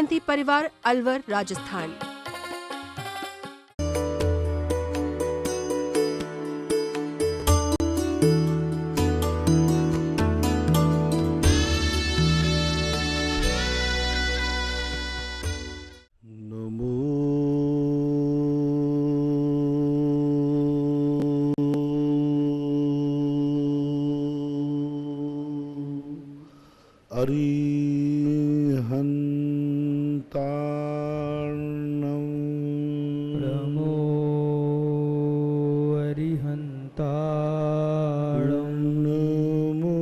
जयंती परिवार, अलवर, राजस्थान। अरिहन्तार्णं नमो अरिहन्तार्णं नमो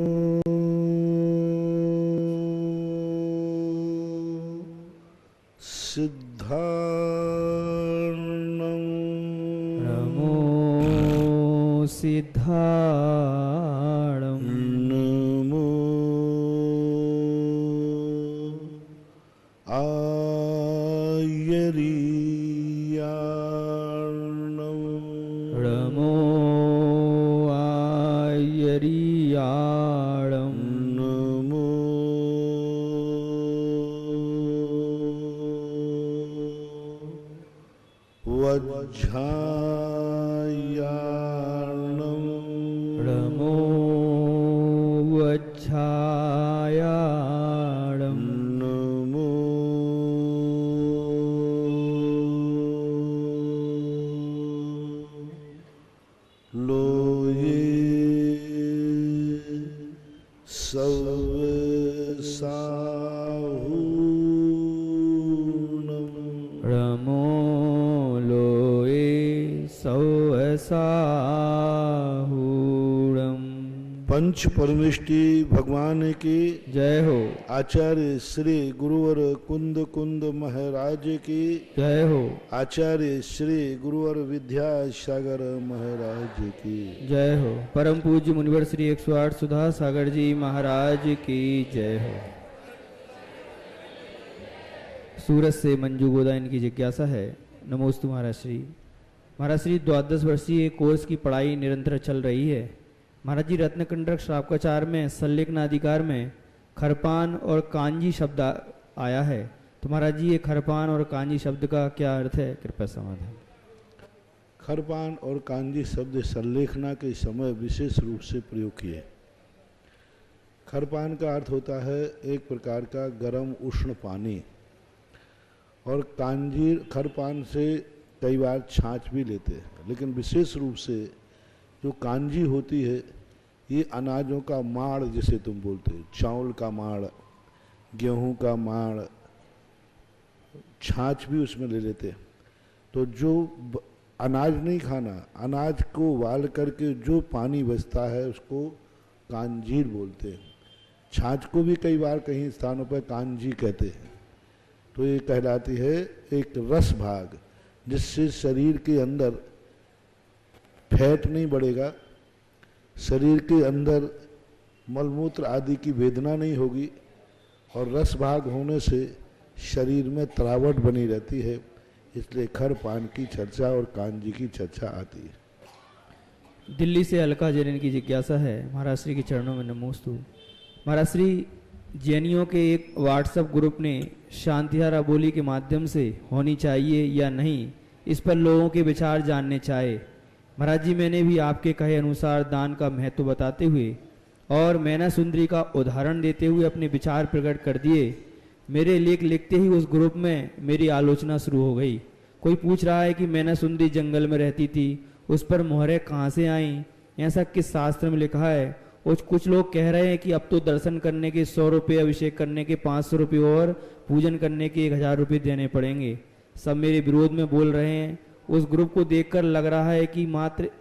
सिद्धार्णं नमो सिद्धार्णं नमो आयर्यार्णं नमो आयर्यार्णं नमो वज्झायार्णं नमो वज्झायार्णं नमो लोये सवसाहूर्णं नमो लोये सौसाहूणम्। पंच परमेष्टि भगवान की जय हो। आचार्य श्री गुरुवर कुंद कुंद महाराज की जय हो। आचार्य श्री गुरुवर विद्यासागर महाराज की जय हो। परम पूज्य मुनिवर श्री 108 सुधा सागर जी महाराज की जय हो। सूरत से मंजू गोदा इनकी जिज्ञासा है। नमोस्तु महाराज श्री। महाराज श्री, 12 वर्षीय कोर्स की पढ़ाई निरंतर चल रही है। महाराज जी, रत्नकंडक श्रावकाचार में सल्लेखनाधिकार में खरपान और कांजी शब्द आया है, तो महाराज जी ये खरपान और कांजी शब्द का क्या अर्थ है, कृपया समाधान। खरपान और कांजी शब्द सल्लेखना के समय विशेष रूप से प्रयोग किए। खरपान का अर्थ होता है एक प्रकार का गर्म उष्ण पानी, और कांजी खरपान से कई बार छाछ भी लेते हैं, लेकिन विशेष रूप से जो कांजी होती है ये अनाजों का माड़ जिसे तुम बोलते हो, चावल का माड़, गेहूं का माड़, छाछ भी उसमें ले लेते हैं। तो जो अनाज नहीं खाना, अनाज को उबाल करके जो पानी बचता है उसको कांजीर बोलते हैं। छाछ को भी कई बार कहीं स्थानों पर कांजी कहते हैं। तो ये कहलाती है एक रस भाग, जिससे शरीर के अंदर फैट नहीं बढ़ेगा, शरीर के अंदर मलमूत्र आदि की वेदना नहीं होगी, और रस भाग होने से शरीर में तरावट बनी रहती है। इसलिए खरपान की चर्चा और कांजी की चर्चा आती है। दिल्ली से अलका जैन की जिज्ञासा है। महाराज श्री के चरणों में नमोस्तु। महाराज श्री, जैनियों के एक व्हाट्सएप ग्रुप ने शांतिहारा बोली के माध्यम से होनी चाहिए या नहीं, इस पर लोगों के विचार जानने चाहे। महाराज जी, मैंने भी आपके कहे अनुसार दान का महत्व बताते हुए और मैना सुंदरी का उदाहरण देते हुए अपने विचार प्रकट कर दिए। मेरे लेख लिखते ही उस ग्रुप में मेरी आलोचना शुरू हो गई। कोई पूछ रहा है कि मैना सुंदरी जंगल में रहती थी, उस पर मोहरें कहाँ से आईं, ऐसा किस शास्त्र में लिखा है। और कुछ लोग कह रहे हैं कि अब तो दर्शन करने के 100 रुपये, अभिषेक करने के 500 रुपये और पूजन करने के 1000 रुपये देने पड़ेंगे। सब मेरे विरोध में बोल रहे हैं। उस ग्रुप को देखकर लग रहा है कि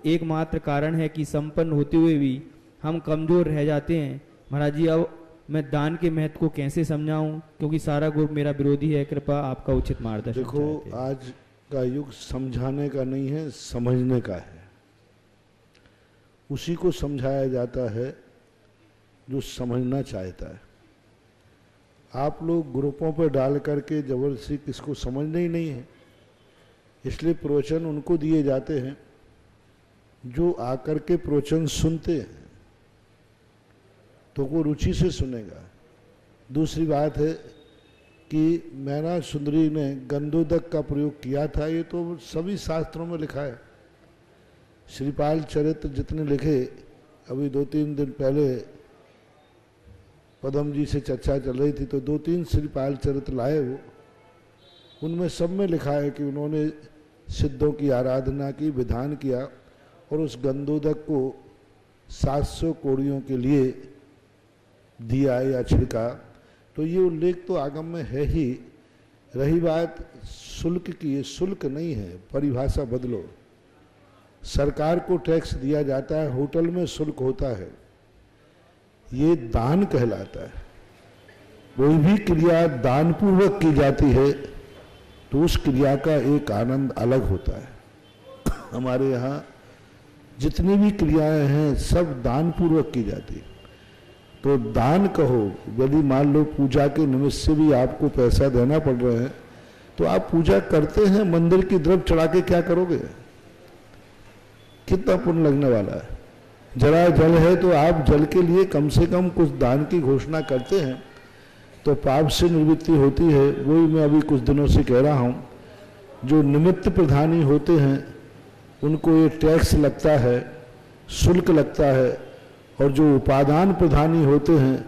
एकमात्र कारण है कि संपन्न होते हुए भी हम कमजोर रह जाते हैं। महाराज जी, अब मैं दान के महत्व को कैसे समझाऊं, क्योंकि सारा ग्रुप मेरा विरोधी है। कृपया आपका उचित मार्गदर्शन। देखो, आज का युग समझाने का नहीं है, समझने का है। उसी को समझाया जाता है जो समझना चाहता है। आप लोग ग्रुपों पर डाल करके जबरदस्ती किसको समझना ही नहीं है, इसलिए प्रवचन उनको दिए जाते हैं जो आकर के प्रवचन सुनते हैं, तो वो रुचि से सुनेगा। दूसरी बात है कि मैना सुंदरी ने गंधोदक का प्रयोग किया था, ये तो सभी शास्त्रों में लिखा है। श्रीपाल चरित्र जितने लिखे, अभी 2-3 दिन पहले पदम जी से चर्चा चल रही थी, तो 2-3 श्रीपाल चरित्र लाए वो, उनमें सब में लिखा है कि उन्होंने सिद्धों की आराधना की, विधान किया और उस गंधोदक को 700 कोड़ियों के लिए दिया या छिड़का। तो ये उल्लेख तो आगम में है ही। रही बात शुल्क की, ये शुल्क नहीं है, परिभाषा बदलो। सरकार को टैक्स दिया जाता है, होटल में शुल्क होता है, ये दान कहलाता है। कोई भी क्रिया दान पूर्वक की जाती है तो उस क्रिया का एक आनंद अलग होता है। हमारे यहाँ जितनी भी क्रियाएं हैं सब दान पूर्वक की जाती है। तो दान कहो, यदि मान लो पूजा के निमित्त से भी आपको पैसा देना पड़ रहा है, तो आप पूजा करते हैं, मंदिर की द्रव्य चढ़ा के क्या करोगे? कितना पुण्य लगने वाला है। जरा जल है तो आप जल के लिए कम से कम कुछ दान की घोषणा करते हैं तो पाप से निवृत्ति होती है। वही मैं अभी कुछ दिनों से कह रहा हूँ, जो निमित्त प्रधानी होते हैं उनको ये टैक्स लगता है, शुल्क लगता है, और जो उपादान प्रधानी होते हैं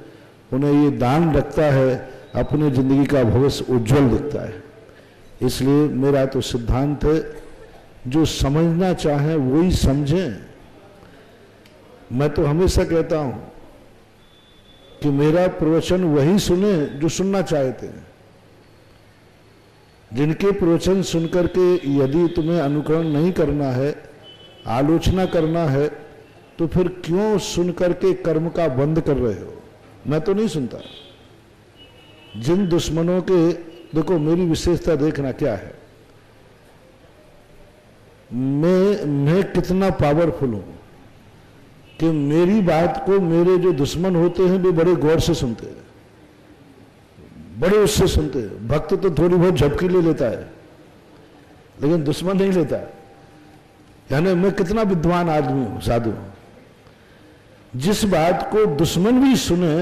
उन्हें ये दान लगता है, अपने जिंदगी का भविष्य उज्जवल दिखता है। इसलिए मेरा तो सिद्धांत है, जो समझना चाहें वही समझें। मैं तो हमेशा कहता हूं कि मेरा प्रवचन वही सुने जो सुनना चाहते हैं। जिनके प्रवचन सुनकर के यदि तुम्हें अनुकरण नहीं करना है, आलोचना करना है, तो फिर क्यों सुनकर के कर्म का बंद कर रहे हो? मैं तो नहीं सुनता। जिन दुश्मनों के, देखो मेरी विशेषता देखना क्या है, मैं कितना पावरफुल हूं कि मेरी बात को मेरे जो दुश्मन होते हैं वे बड़े गौर से सुनते हैं, बड़े उससे सुनते हैं। भक्त तो थोड़ी बहुत झपकी ले लेता है लेकिन दुश्मन नहीं लेता है। यानी मैं कितना विद्वान आदमी हूं, साधु हूं। जिस बात को दुश्मन भी सुने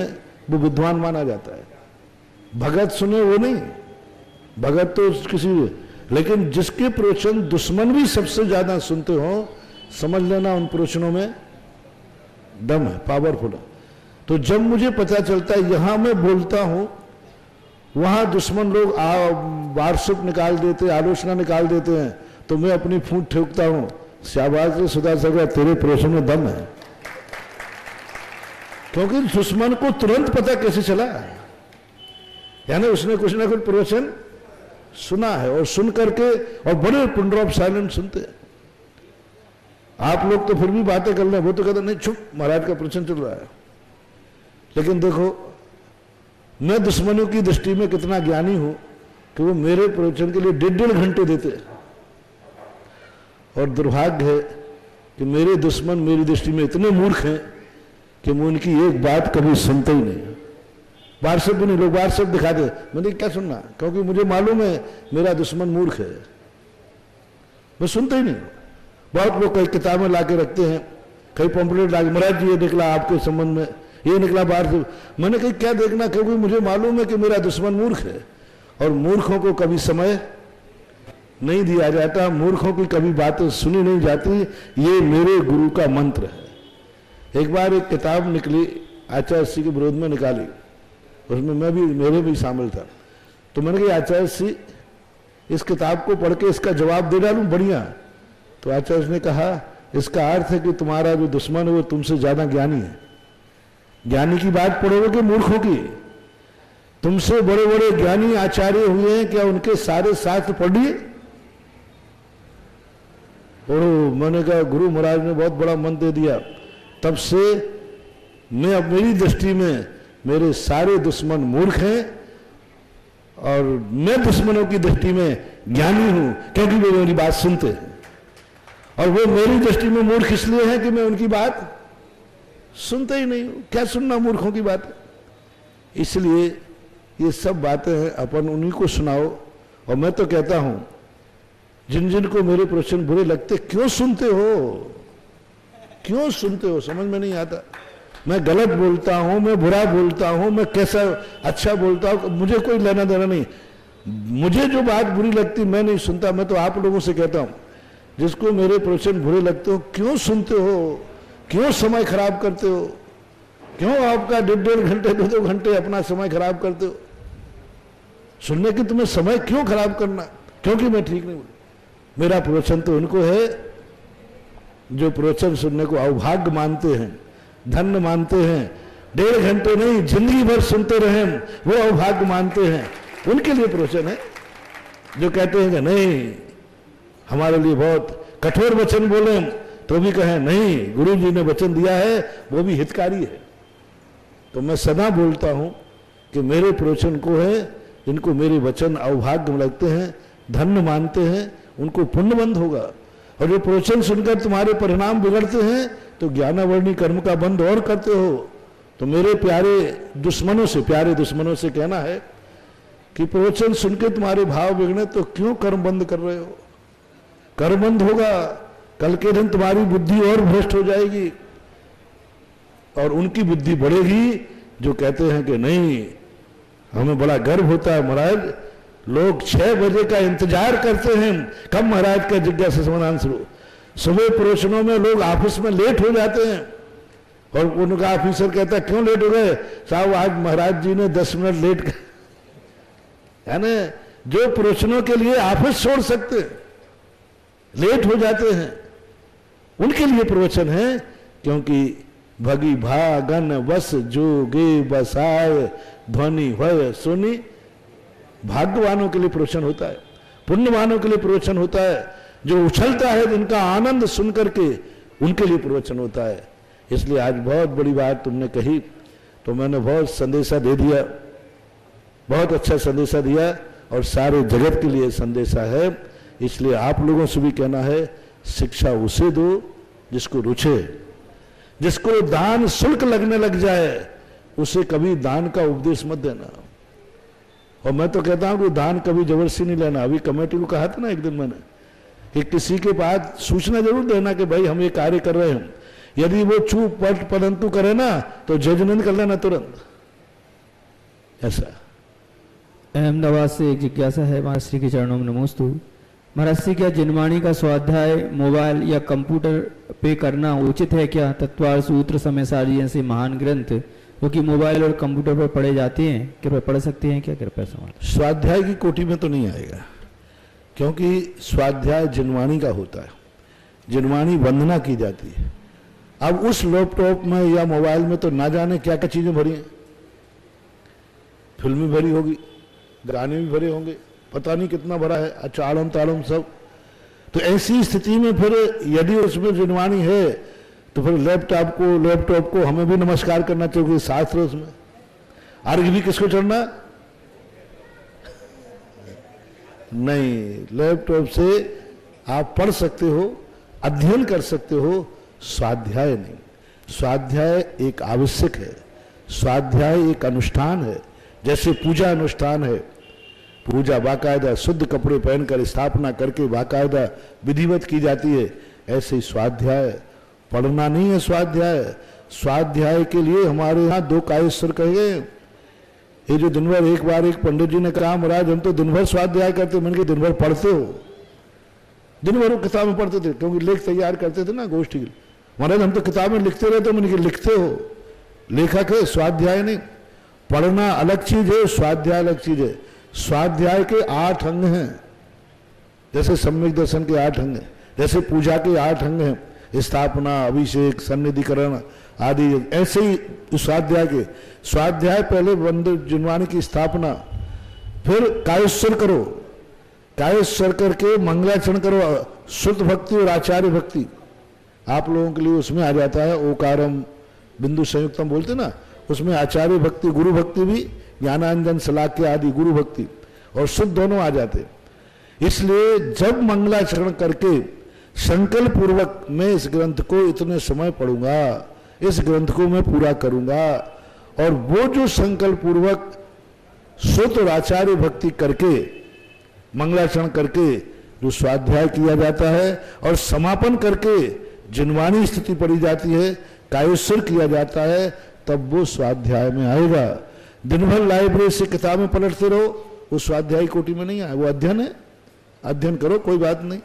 वो विद्वान माना जाता है। भगत सुने वो नहीं, भगत तो किसी, लेकिन जिसके प्रवचन दुश्मन भी सबसे ज्यादा सुनते हो, समझ लेना उन प्रवचनों में दम है, पावरफुल है। तो जब मुझे पता चलता है यहां मैं बोलता हूं, वहां दुश्मन लोग वार्षिक निकाल देते, आलोचना निकाल देते हैं, तो मैं अपनी फूंट ठोकता हूं, शाबाश रे सुधा सगा, तेरे प्रवचन में दम है। क्योंकि दुश्मन को तुरंत पता कैसे चला, यानी उसने कुछ ना कुछ प्रवचन सुना है, और सुन करके और बड़े पिन ड्रॉप साइलेंट सुनते हैं। आप लोग तो फिर भी बातें कर रहे हैं, वो तो कहते नहीं चुप, महाराज का प्रवचन चल रहा है। लेकिन देखो मैं दुश्मनों की दृष्टि में कितना ज्ञानी हूं कि वो मेरे प्रवचन के लिए 1.5 घंटे देते हैं। और दुर्भाग्य है कि मेरे दुश्मन मेरी दृष्टि में इतने मूर्ख हैं कि मैं उनकी एक बात कभी सुनते ही नहीं। व्हाट्सएप भी नहीं, लोग व्हाट्सएप दिखा दे, मैंने क्या सुनना, क्योंकि मुझे मालूम है मेरा दुश्मन मूर्ख है, मैं सुनता ही नहीं। बहुत लोग कई किताबें ला के रखते हैं, कई पॉम्पलेट ला के, महाराज जी ये निकला आपके संबंध में, ये निकला बाहर से। मैंने कहा क्या देखना, क्योंकि मुझे मालूम है कि मेरा दुश्मन मूर्ख है, और मूर्खों को कभी समय नहीं दिया जाता, मूर्खों की कभी बातें सुनी नहीं जाती। ये मेरे गुरु का मंत्र है। एक बार एक किताब निकली, आचार्य श्री के विरोध में निकाली, उसमें मैं भी, मेरे भी शामिल था। तो मैंने कहा आचार्य श्री इस किताब को पढ़ के इसका जवाब दे डालूं, बढ़िया। तो आचार्य ने कहा इसका अर्थ है कि तुम्हारा जो दुश्मन है वो तुमसे ज्यादा ज्ञानी है। ज्ञानी की बात पढ़ोगे कि मूर्खों की? तुमसे बड़े बड़े ज्ञानी आचार्य हुए हैं, क्या उनके सारे शास्त्र पढ़िए? पढ़ो। मैंने कहा गुरु महाराज ने बहुत बड़ा मंत्र दे दिया। तब से मैं, अब मेरी दृष्टि में मेरे सारे दुश्मन मूर्ख हैं, और मैं दुश्मनों की दृष्टि में ज्ञानी हूं, क्योंकि वे मेरी बात सुनते हैं। और वो मेरी दृष्टि में मूर्ख इसलिए है कि मैं उनकी बात सुनते ही नहीं हूं। क्या सुनना मूर्खों की बात? इसलिए ये सब बातें हैं, अपन उन्हीं को सुनाओ। और मैं तो कहता हूं जिन जिन को मेरे प्रवचन बुरे लगते, क्यों सुनते हो, क्यों सुनते हो, समझ में नहीं आता। मैं गलत बोलता हूं, मैं बुरा बोलता हूं, मैं कैसा अच्छा बोलता हूं, मुझे कोई लेना देना नहीं। मुझे जो बात बुरी लगती मैं नहीं सुनता। मैं तो आप लोगों से कहता हूं, जिसको मेरे प्रवचन बुरे लगते हो क्यों सुनते हो, क्यों समय खराब करते हो, क्यों आपका 1.5 घंटे 2 घंटे अपना समय खराब करते हो? सुनने की तुम्हें समय क्यों खराब करना? क्योंकि मैं ठीक नहीं बोल। मेरा प्रवचन तो उनको है जो प्रवचन सुनने को अभाग्य मानते हैं, धन्य मानते हैं, 1.5 घंटे नहीं जिंदगी भर सुनते रहे वो अभाग्य मानते हैं, उनके लिए प्रवचन है। जो कहते हैं कि नहीं हमारे लिए बहुत कठोर वचन बोले तो भी कहें नहीं गुरु जी ने वचन दिया है वो भी हितकारी है। तो मैं सदा बोलता हूं कि मेरे प्रवचन को है जिनको मेरे वचन अभाग्य लगते हैं, धन्य मानते हैं, उनको पुण्यबंध होगा। और जो प्रवचन सुनकर तुम्हारे परिणाम बिगड़ते हैं तो ज्ञानावर्णी कर्म का बंध और करते हो। तो मेरे प्यारे दुश्मनों से कहना है कि प्रवचन सुन के तुम्हारे भाव बिगड़े तो क्यों कर्म बंद कर रहे हो? कर्म बंद होगा, कल के दिन तुम्हारी बुद्धि और भ्रष्ट हो जाएगी और उनकी बुद्धि बढ़ेगी जो कहते हैं कि नहीं। हमें बड़ा गर्व होता है महाराज, लोग 6 बजे का इंतजार करते हैं कब महाराज का जिज्ञासा समाधान शुरू। सुबह प्रवचनों में लोग ऑफिस में लेट हो जाते हैं और उनका ऑफिसर कहता है क्यों लेट हो गए? साहब आज महाराज जी ने 10 मिनट लेट कर, है ना। जो प्रवचनों के लिए ऑफिस छोड़ सकते लेट हो जाते हैं उनके लिए प्रवचन है, क्योंकि भगी भागन वस जोगे बसाए ध्वनि भय सुनी। भाग्यवानों के लिए प्रवचन होता है, पुण्यवानों के लिए प्रवचन होता है, जो उछलता है जिनका आनंद सुन करके उनके लिए प्रवचन होता है। इसलिए आज बहुत बड़ी बात तुमने कही तो मैंने बहुत संदेशा दे दिया, बहुत अच्छा संदेशा दिया और सारे जगत के लिए संदेशा है। इसलिए आप लोगों से भी कहना है शिक्षा उसे दो जिसको रुचे। जिसको दान शुल्क लगने लग जाए उसे कभी दान का उपदेश मत देना। और मैं तो कहता हूं कि दान कभी जबरदस्ती नहीं लेना। अभी कमेटी को कहा था ना एक दिन मैंने कि किसी के पास सूचना जरूर देना कि भाई हम ये कार्य कर रहे हैं। यदि वो चूप पट परंतु करे ना तो जजमेंट कर लेना तुरंत। ऐसा अहमदाबाद से एक जिज्ञासा है, महाराज श्री के चरणों में नमोस्तु। महाराज श्री, क्या जिनवाणी का स्वाध्याय मोबाइल या कंप्यूटर पे करना उचित है क्या? तत्वार सूत्र समय सारी जैसे महान ग्रंथ जो कि मोबाइल और कंप्यूटर पर पढ़े जाते हैं, कृपया पढ़ सकते हैं क्या? कृपया समाज स्वाध्याय की कोटि में तो नहीं आएगा, क्योंकि स्वाध्याय जिनवाणी का होता है, जिनवाणी वंदना की जाती है। अब उस लैपटॉप में या मोबाइल में तो ना जाने क्या क्या चीजें भरी हैं, फिल्में भरी होगी, गाने भी भरे होंगे, पता नहीं कितना भरा है, अचाड़म ताड़म सब। तो ऐसी स्थिति में फिर यदि उसमें जिनवाणी है तो फिर लैपटॉप को हमें भी नमस्कार करना चाहिए। शास्त्र उसमें अर्घ्य भी किसको चढ़ना? नहीं, लैपटॉप से आप पढ़ सकते हो, अध्ययन कर सकते हो, स्वाध्याय नहीं। स्वाध्याय एक आवश्यक है, स्वाध्याय एक अनुष्ठान है। जैसे पूजा अनुष्ठान है, पूजा बाकायदा शुद्ध कपड़े पहनकर स्थापना करके बाकायदा विधिवत की जाती है, ऐसे ही स्वाध्याय पढ़ना नहीं है। स्वाध्याय के लिए हमारे यहाँ 2 कायस्वर कहे गए। ये जो दिन भर एक बार एक पंडित जी ने कहा महाराज हम तो दिन भर स्वाध्याय करते, मैंने दिन भर पढ़ते हो? दिन भर वो किताबें पढ़ते थे, क्योंकि लेख तैयार करते थे ना गोष्ठी के। महाराज हम तो किताबें लिखते रहते, मैंने लिखते हो, लेखक है, स्वाध्याय नहीं। पढ़ना अलग चीज है, स्वाध्याय अलग चीज है। स्वाध्याय के 8 अंग हैं, जैसे सम्यक दर्शन के 8 अंग हैं, जैसे पूजा के 8 अंग हैं, स्थापना, अभिषेक, सन्निधिकरण आदि। ऐसे ही स्वाध्याय पहले जिनवाणी की स्थापना, फिर कायस्वर करो, कायस्वर करके मंगलाचरण करो, शुद्ध भक्ति और आचार्य भक्ति आप लोगों के लिए उसमें आ जाता है। ओकारम बिंदु संयुक्तम बोलते ना, उसमें आचार्य भक्ति, गुरु भक्ति भी, ज्ञानांजन सलाक्य आदि गुरु भक्ति और शुद्ध दोनों आ जाते। इसलिए जब मंगलाचरण करके संकल्प पूर्वक मैं इस ग्रंथ को इतने समय पढ़ूंगा, इस ग्रंथ को मैं पूरा करूंगा, और वो जो संकल्प पूर्वक श्रुत और आचार्य भक्ति करके मंगलाचरण करके जो स्वाध्याय किया जाता है और समापन करके जिनवाणी स्थिति पढ़ी जाती है, कायोत्सर्ग किया जाता है, तब वो स्वाध्याय में आएगा। दिन भर लाइब्रेरी से किताबें पलटते रहो, वो स्वाध्याय कोटि में नहीं आए, वो अध्ययन है। अध्ययन करो, कोई बात नहीं,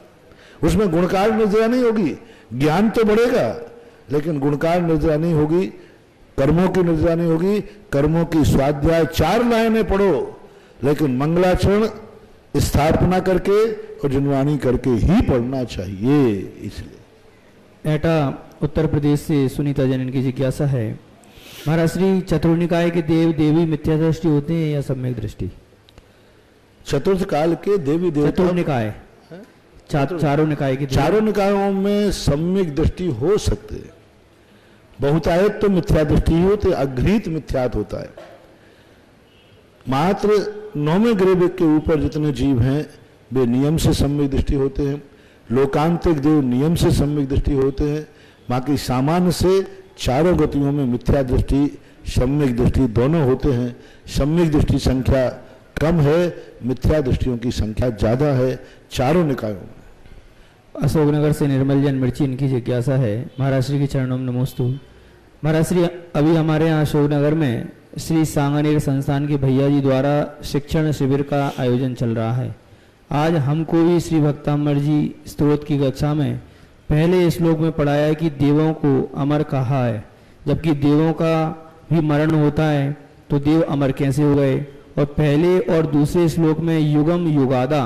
उसमें गुणकार निर्जरा नहीं होगी, ज्ञान तो बढ़ेगा लेकिन गुणकार निर्जरा नहीं होगी, कर्मों की निर्जरा नहीं होगी। कर्मों की स्वाध्याय 4 लाइनें पढ़ो, लेकिन मंगलाचरण स्थापना करके और जिनवाणी करके ही पढ़ना चाहिए। इसलिए एटा उत्तर प्रदेश से सुनीता जैन की जिज्ञासा है, महाराज श्री चतुर्निकाय के देव देवी मिथ्या दृष्टि होते हैं या सम्यक दृष्टि? चतुर्थ काल के देवी देवता, चतुर्निकाय, चारों निकाय के चारों निकायों में सम्यक दृष्टि हो सकते हैं। बहुतायत तो मिथ्या दृष्टि ही होती है, अघृत मिथ्यात होता है। मात्र 9वें ग्रह के ऊपर जितने जीव हैं वे नियम से सम्यक दृष्टि होते हैं, लोकांतिक देव नियम से सम्यक दृष्टि होते हैं। बाकी सामान्य से चारों गतियों में मिथ्या दृष्टि सम्यक दृष्टि दोनों होते हैं। सम्यक दृष्टि संख्या कम है, मिथ्या दृष्टियों की संख्या ज्यादा है चारों निकायों में। अशोकनगर से निर्मल जैन मिर्ची, इनकी जिज्ञासा है, महाराज श्री के चरणों में नमोस्तु। महाराज श्री, अभी हमारे यहाँ अशोकनगर में श्री सांगानेर संस्थान के भैया जी द्वारा शिक्षण शिविर का आयोजन चल रहा है। आज हमको भी श्री भक्ताम्बर जी स्तोत्र की कक्षा में पहले श्लोक में पढ़ाया है कि देवों को अमर कहा है, जबकि देवों का भी मरण होता है तो देव अमर कैसे हो गए? और पहले और दूसरे श्लोक में युगम युगादा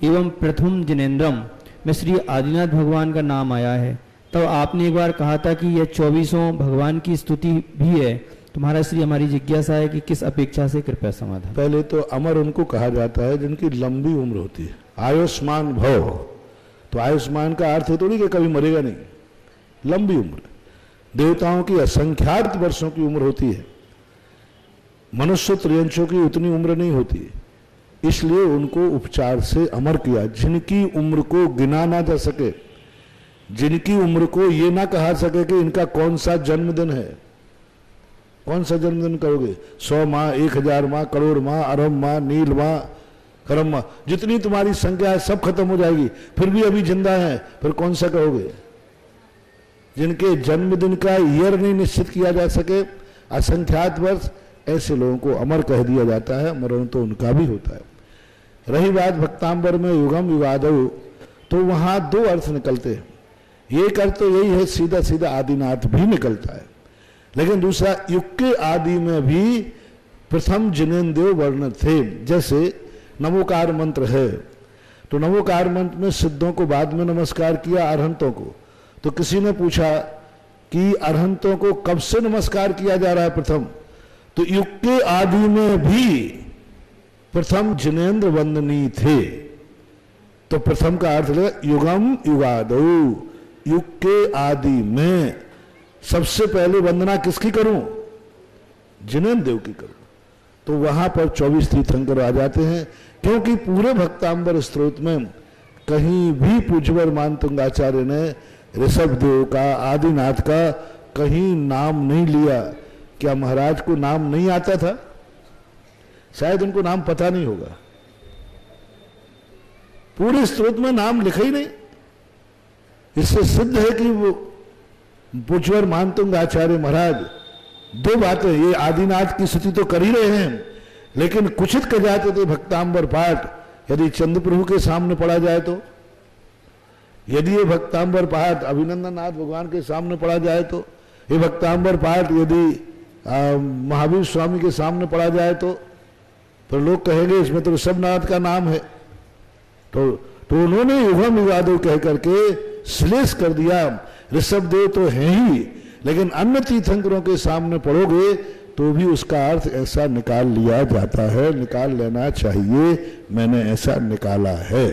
एवं प्रथम जिनेन्द्रम में श्री आदिनाथ भगवान का नाम आया है। तब आपने एक बार कहा था कि यह 24वां भगवान की स्तुति भी है। तो महाराज श्री, हमारी जिज्ञासा है कि किस अपेक्षा से कृपया समाधान। पहले तो अमर उनको कहा जाता है जिनकी लंबी उम्र होती है, आयुष्मान भव। तो आयुष्मान का अर्थ है थोड़ी कि कभी मरेगा नहीं, लंबी उम्र। देवताओं की असंख्यात वर्षों की उम्र होती है, मनुष्य त्रियंशों की उतनी उम्र नहीं होती, इसलिए उनको उपचार से अमर किया। जिनकी उम्र को गिना ना जा सके, जिनकी उम्र को ये ना कहा सके कि इनका कौन सा जन्मदिन है, कौन सा जन्मदिन करोगे, 100 माह, 1000 माह, करोड़ माह, अरब माह, नील माह, करम माह, जितनी तुम्हारी संख्या है सब खत्म हो जाएगी, फिर भी अभी जिंदा है, फिर कौन सा कहोगे? जिनके जन्मदिन का ईयर नहीं निश्चित किया जा सके, असंख्यात वर्ष, ऐसे लोगों को अमर कह दिया जाता है। मरण तो उनका भी होता है। रही बात भक्तांबर में युगम युगादो, तो वहां 2 अर्थ निकलते हैं। एक अर्थ तो यही है, सीधा सीधा आदिनाथ भी निकलता है, लेकिन दूसरा युग के आदि में भी प्रथम जिनेन्द्र वर्ण थे। जैसे नमोकार मंत्र है, तो नमोकार मंत्र में सिद्धों को बाद में नमस्कार किया, अरहंतों को। तो किसी ने पूछा कि अरहंतों को कब से नमस्कार किया जा रहा है प्रथम? तो युग के आदि में भी प्रथम जिनेन्द्र वंदनीय थे। तो प्रथम का अर्थ है युगम युगादो, युग के आदि में सबसे पहले वंदना किसकी करूं? जिनेन्द्र देव की करूं। तो वहां पर 24 तीर्थंकर आ जाते हैं, क्योंकि पूरे भक्तांबर स्तोत्र में कहीं भी पूज्यवर मानतुंगाचार्य ने ऋषभ देव का, आदिनाथ का कहीं नाम नहीं लिया। क्या महाराज को नाम नहीं आता था? शायद उनको नाम पता नहीं होगा, पूरे स्तोत्र में नाम लिखा ही नहीं। इससे सिद्ध है कि वो पूज्यवर मानतुंग आचार्य महाराज 2 बातें, ये आदिनाथ की स्तुति तो कर ही रहे हैं, लेकिन कुचित कर जाते थे भक्तांबर पाठ यदि चंद्र प्रभु के सामने पढ़ा जाए तो, यदि ये भक्तांबर पाठ अभिनंदन नाथ भगवान के सामने पढ़ा जाए तो, ये भक्तांबर पाठ यदि महावीर स्वामी के सामने पढ़ा जाए तो लोग कहेंगे इसमें तो ऋषभनाथ का नाम है। तो उन्होंने युगम युगादो कह करके श्लेष कर दिया। ऋषभ देव तो है ही, लेकिन अन्य तीर्थंकरों के सामने पढ़ोगे तो भी उसका अर्थ ऐसा निकाल लिया जाता है, निकाल लेना चाहिए। मैंने ऐसा निकाला है।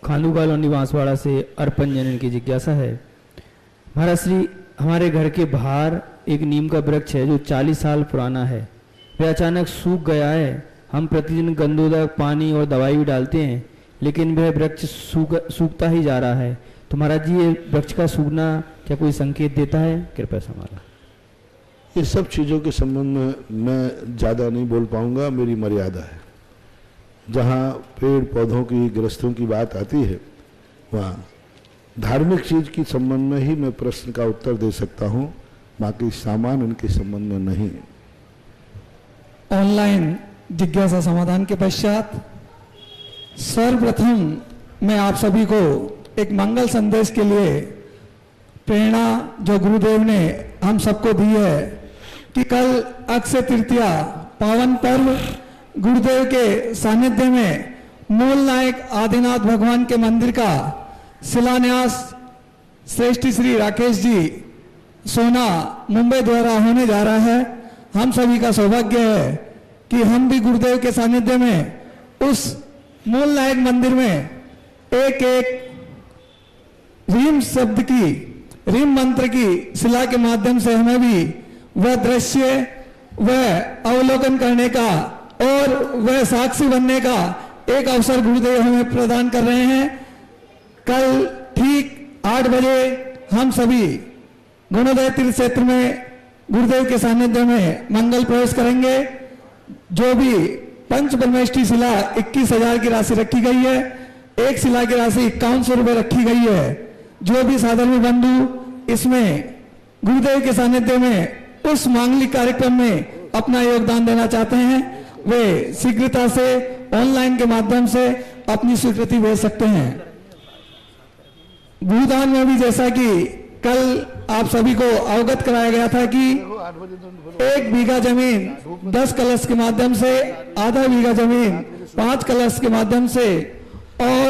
खानू कॉलोनी बांसवाड़ा से अर्पण जैन की जिज्ञासा है, महाराज श्री, हमारे घर के बाहर एक नीम का वृक्ष है जो 40 साल पुराना है, वह अचानक सूख गया है। हम प्रतिदिन गंधोदक, पानी और दवाई भी डालते हैं, लेकिन वह वृक्ष सूखता ही जा रहा है। तो महाराज जी, ये वृक्ष का सूखना क्या कोई संकेत देता है? कृपया संभाला। ये सब चीज़ों के संबंध में मैं ज़्यादा नहीं बोल पाऊंगा, मेरी मर्यादा है। जहाँ पेड़ पौधों की, गृहस्थों की बात आती है, वहाँ धार्मिक चीज़ के संबंध में ही मैं प्रश्न का उत्तर दे सकता हूँ। बाकी सामान उनके संबंध में नहीं। ऑनलाइन जिज्ञासा समाधान के पश्चात सर्वप्रथम मैं आप सभी को एक मंगल संदेश के लिए प्रेरणा जो गुरुदेव ने हम सबको दी है कि कल अक्षय तृतीया पावन पर्व गुरुदेव के सानिध्य में मूल नायक आदिनाथ भगवान के मंदिर का शिलान्यास श्रेष्ठ श्री राकेश जी सोना मुंबई द्वारा होने जा रहा है। हम सभी का सौभाग्य है कि हम भी गुरुदेव के सानिध्य में उस मूल नायक मंदिर में एक रीम शब्द की रीम मंत्र की शिला के माध्यम से हमें भी वह दृश्य वह अवलोकन करने का और वह साक्षी बनने का एक अवसर गुरुदेव हमें प्रदान कर रहे हैं। कल ठीक 8 बजे हम सभी गुणोदय तीर्थ क्षेत्र में गुरुदेव के सानिध्य में मंगल प्रवेश करेंगे। जो भी पंच ब्रह्मेष्ठी शिला 21,000 की राशि रखी गई है, एक शिला की राशि 5100 रुपये रखी गई है। जो भी साधर्मी बंधु इसमें गुरुदेव के सानिध्य में उस मांगलिक कार्यक्रम में अपना योगदान देना चाहते हैं वे शीघ्रता से ऑनलाइन के माध्यम से अपनी स्वीकृति भेज सकते हैं। भूदान में भी जैसा कि कल आप सभी को अवगत कराया गया था कि 1 बीघा जमीन 10 कलश के माध्यम से, आधा बीघा जमीन 5 कलश के माध्यम से और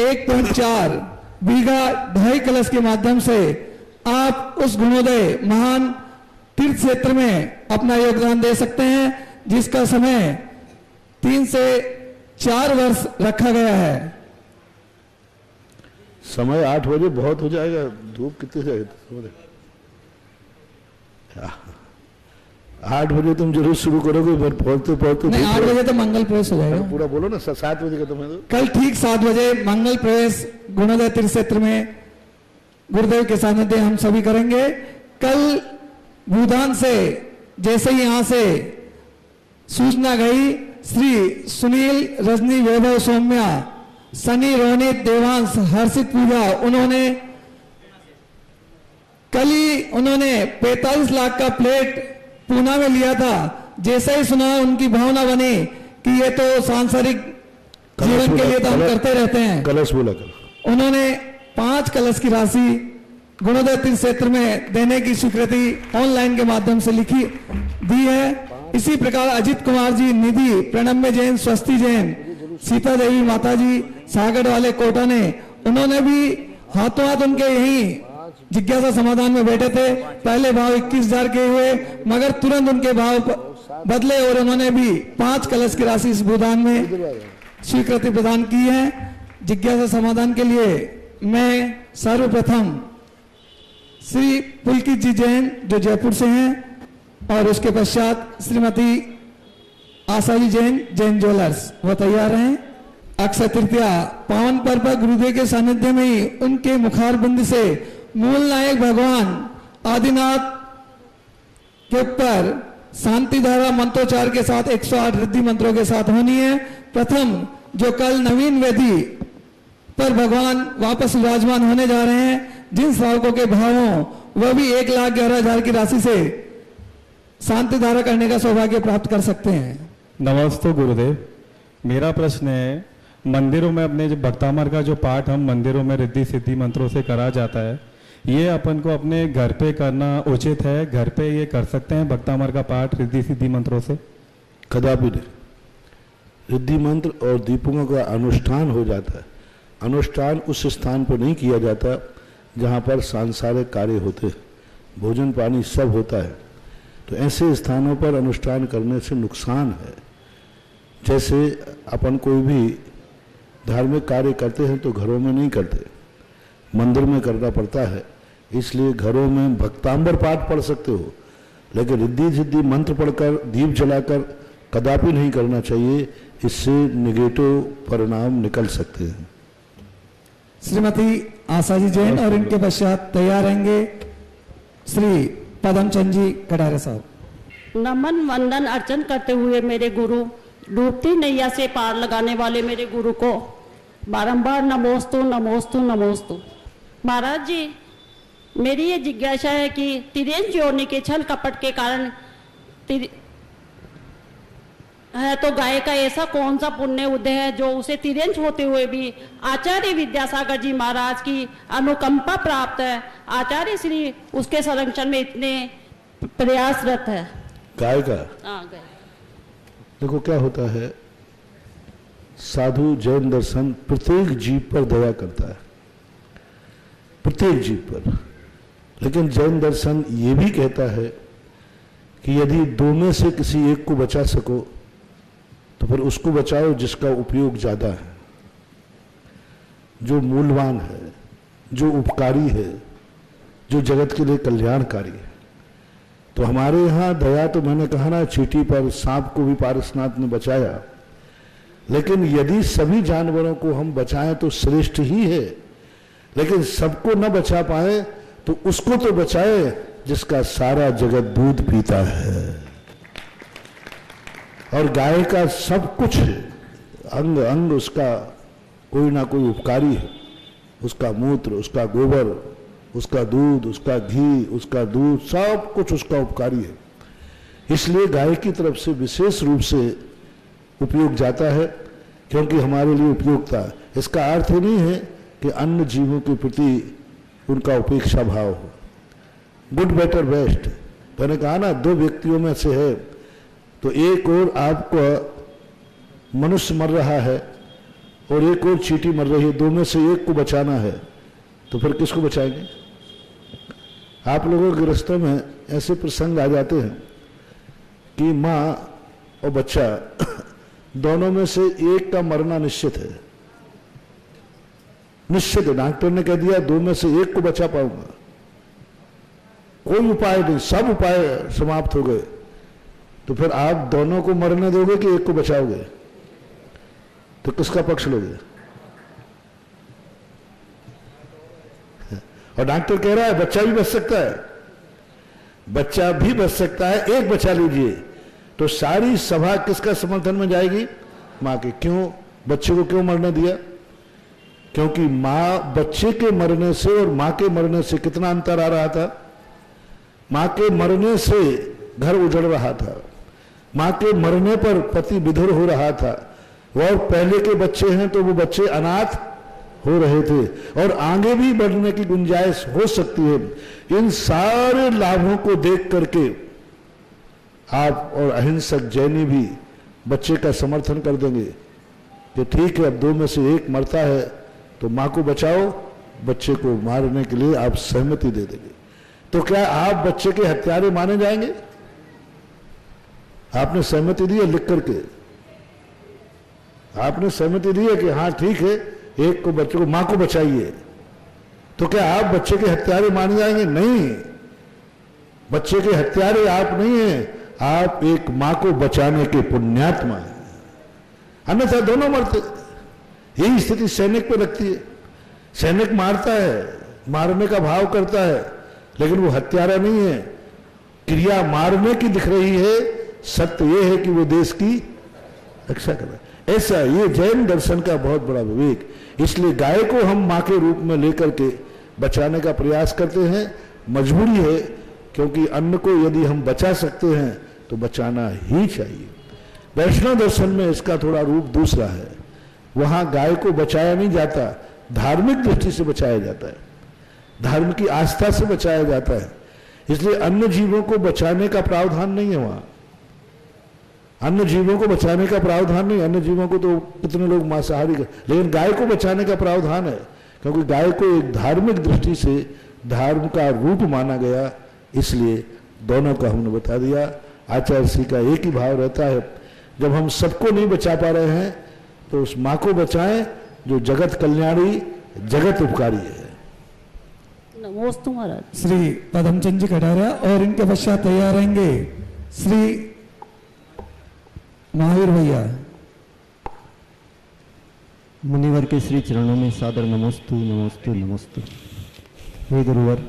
1.4 बीघा 2.5 कलश के माध्यम से आप उस गुणोदय महान तीर्थ क्षेत्र में अपना योगदान दे सकते हैं, जिसका समय 3 से 4 वर्ष रखा गया है। समय 8 बजे बहुत हो जाएगा, धूप कितने जाएगा? 8 बजे तुम जरूर शुरू करोगे, पर पहुंचते पहुंचते नहीं 8 बजे तो मंगल प्रवेश हो जाएगा। पूरा बोलो ना, 7 बजे का तुम्हें तो कल ठीक 7 बजे मंगल प्रवेश गुणोदय तीर्थ क्षेत्र में गुरुदेव के सानिध्य हम सभी करेंगे। कल भूदान से जैसे ही यहां से सूचना गई, श्री सुनील, रजनी, वैभव, सौम्या, सनी, रोनित, देवांश, हर्षित, पूजा, उन्होंने 45 लाख का प्लेट पूना में लिया था। जैसे ही सुना उनकी भावना बनी कि ये तो सांसारिक जीवन के लिए तो हम करते रहते हैं। कलश बोला कर। उन्होंने 5 कलश की राशि गुणोदय तीर्थ क्षेत्र में देने की स्वीकृति ऑनलाइन के माध्यम से लिखी दी है। इसी प्रकार अजित कुमार जी, निधि, प्रणम्य जैन, स्वस्ति जैन, सीता देवी माता जी, सागर वाले कोटा ने, उन्होंने भी हाथों हाथ उनके यही जिज्ञासा समाधान में बैठे थे। पहले भाव 21,000 के हुए, मगर तुरंत उनके भाव बदले और उन्होंने भी 5 कलश की राशि इस भूदान में स्वीकृति प्रदान की है। जिज्ञासा समाधान के लिए मैं सर्वप्रथम श्री पुलकित जी जैन जो जयपुर से हैं और उसके पश्चात श्रीमती आशाजी जैन, जैन ज्वेलर्स, वो तैयार हैं। अक्षय तृतीया पावन पर्व पर गुरुदेव के सानिध्य में ही उनके मुखारबिंद से मूल नायक भगवान आदिनाथ के ऊपर शांति धारा मंत्रोच्चार के साथ 108 रिद्धि मंत्रों के साथ होनी है। प्रथम जो कल नवीन वेदी पर भगवान वापस विराजमान होने जा रहे हैं, जिन श्रावकों के भावों वह भी 1,11,000 की राशि से शांति धारा करने का सौभाग्य प्राप्त कर सकते हैं। नमस्ते गुरुदेव, मेरा प्रश्न है, मंदिरों में अपने जो भक्तामर का जो पाठ हम मंदिरों में रिद्धि सिद्धि मंत्रों से करा जाता है, ये अपन को अपने घर पे करना उचित है? घर पे ये कर सकते हैं भक्तामर का पाठ रिद्धि सिद्धि मंत्रों से? कदापि नहीं। रिद्धि मंत्र और दीपों का अनुष्ठान हो जाता है। अनुष्ठान उस स्थान पर नहीं किया जाता जहाँ पर सांसारिक कार्य होते हैं, भोजन पानी सब होता है। तो ऐसे स्थानों पर अनुष्ठान करने से नुकसान है। जैसे अपन कोई भी धार्मिक कार्य करते हैं तो घरों में नहीं करते, मंदिर में करना पड़ता है। इसलिए घरों में भक्तांबर पाठ पढ़ सकते हो, लेकिन रिद्धि सिद्धि मंत्र पढ़कर दीप जलाकर कदापि नहीं करना चाहिए। इससे नेगेटिव परिणाम निकल सकते हैं। श्रीमती आशा जी जैन और इनके पश्चात तैयार रहेंगे श्री पदमचंद जी कटारे साहब। नमन वंदन अर्चन करते हुए मेरे गुरु, डूबती नैया से पार लगाने वाले मेरे गुरु को बारंबार नमोस्तु नमोस्तु नमोस्तु। महाराज जी, मेरी ये जिज्ञासा है कि तिर्यंच योनि के छल कपट के कारण है तो गाय का ऐसा कौन सा पुण्य उदय है जो उसे तिर्यंच होते हुए भी आचार्य विद्यासागर जी महाराज की अनुकंपा प्राप्त है। आचार्य श्री उसके संरक्षण में इतने प्रयासरत है। गाय का गाय देखो क्या होता है, साधु जैन दर्शन प्रत्येक जीव पर दया करता है, प्रत्येक जीव पर। लेकिन जैन दर्शन ये भी कहता है कि यदि दो में से किसी एक को बचा सको तो फिर उसको बचाओ जिसका उपयोग ज्यादा है, जो मूल्यवान है, जो उपकारी है, जो जगत के लिए कल्याणकारी है। तो हमारे यहाँ दया तो मैंने कहा ना, चींटी पर सांप को भी पारसनाथ ने बचाया, लेकिन यदि सभी जानवरों को हम बचाएं तो श्रेष्ठ ही है। लेकिन सबको न बचा पाए तो उसको तो बचाए जिसका सारा जगत दूध पीता है। और गाय का सब कुछ अंग अंग उसका कोई ना कोई उपकारी है, उसका मूत्र, उसका गोबर, उसका दूध, उसका घी, उसका दूध, सब कुछ उसका उपकारी है। इसलिए गाय की तरफ से विशेष रूप से उपयोग जाता है, क्योंकि हमारे लिए उपयोगिता। इसका अर्थ ही नहीं है कि अन्य जीवों के प्रति उनका उपेक्षा भाव हो। गुड बेटर बेस्ट, मैंने कहा ना, दो व्यक्तियों में से है तो एक और आपको मनुष्य मर रहा है और एक और चींटी मर रही है, दो में से एक को बचाना है तो फिर किसको बचाएंगे? आप लोगों के गृहस्थों में ऐसे प्रसंग आ जाते हैं कि माँ और बच्चा दोनों में से एक का मरना निश्चित है, निश्चित है। डॉक्टर ने कह दिया दो में से एक को बचा पाऊंगा, कोई उपाय नहीं, सब उपाय समाप्त हो गए, तो फिर आप दोनों को मरने दोगे कि एक को बचाओगे? तो किसका पक्ष लोगे? और डॉक्टर कह रहा है बच्चा भी बच सकता है, बच्चा भी बच सकता है, एक बचा लीजिए। तो सारी सभा किसका समर्थन में जाएगी? मां के। क्यों? बच्चे को क्यों मरने दिया? क्योंकि मां, बच्चे के मरने से और मां के मरने से कितना अंतर आ रहा था। मां के मरने से घर उजड़ रहा था, मां के मरने पर पति विधुर हो रहा था, और पहले के बच्चे हैं तो वो बच्चे अनाथ हो रहे थे और आगे भी बढ़ने की गुंजाइश हो सकती है। इन सारे लाभों को देख करके आप और अहिंसक जैनी भी बच्चे का समर्थन कर देंगे कि ठीक है, अब दो में से एक मरता है तो मां को बचाओ, बच्चे को मारने के लिए आप सहमति दे देंगे। तो क्या आप बच्चे के हत्यारे माने जाएंगे? आपने सहमति दी है लिख करके, आपने सहमति दी है कि हाँ ठीक है, एक को बच्चे को, मां को बचाइए। तो क्या आप बच्चे के हत्यारे माने जाएंगे? नहीं, बच्चे के हत्यारे आप नहीं हैं, आप एक मां को बचाने के पुण्यात्मा हैं, अन्यथा दोनों मरते। यही स्थिति सैनिक पे लगती है। सैनिक मारता है, मारने का भाव करता है, लेकिन वो हत्यारा नहीं है, क्रिया मारने की दिख रही है, सत्य ये है कि वो देश की रक्षा कर रहा है। ऐसा ये जैन दर्शन का बहुत बड़ा विवेक। इसलिए गाय को हम मां के रूप में लेकर के बचाने का प्रयास करते हैं, मजबूरी है, क्योंकि अन्न को यदि हम बचा सकते हैं तो बचाना ही चाहिए। वैष्णव दर्शन में इसका थोड़ा रूप दूसरा है, वहां गाय को बचाया नहीं जाता, धार्मिक दृष्टि से बचाया जाता है, धर्म की आस्था से बचाया जाता है। इसलिए अन्य जीवों को बचाने का प्रावधान नहीं है वहां, अन्य जीवों को बचाने का प्रावधान नहीं। अन्य जीवों को तो कितने लोग मांसाहारी कर, लेकिन गाय को बचाने का प्रावधान है, क्योंकि गाय को एक धार्मिक दृष्टि से धर्म का रूप माना गया। इसलिए दोनों का हमने बता दिया। आचार्य श्री का एक ही भाव रहता है, जब हम सबको नहीं बचा पा रहे हैं तो उस मां को बचाएं जो जगत कल्याणी, जगत उपकारी है। नमोस्तु महाराज। श्री पदमचंद जी कटारिया और इनके पश्चात तैयार रहेंगे श्री महावीर भैया। मुनिवर के श्री चरणों में सादर नमोस्तु नमोस्तु नमोस्तु। हे गुरुवर,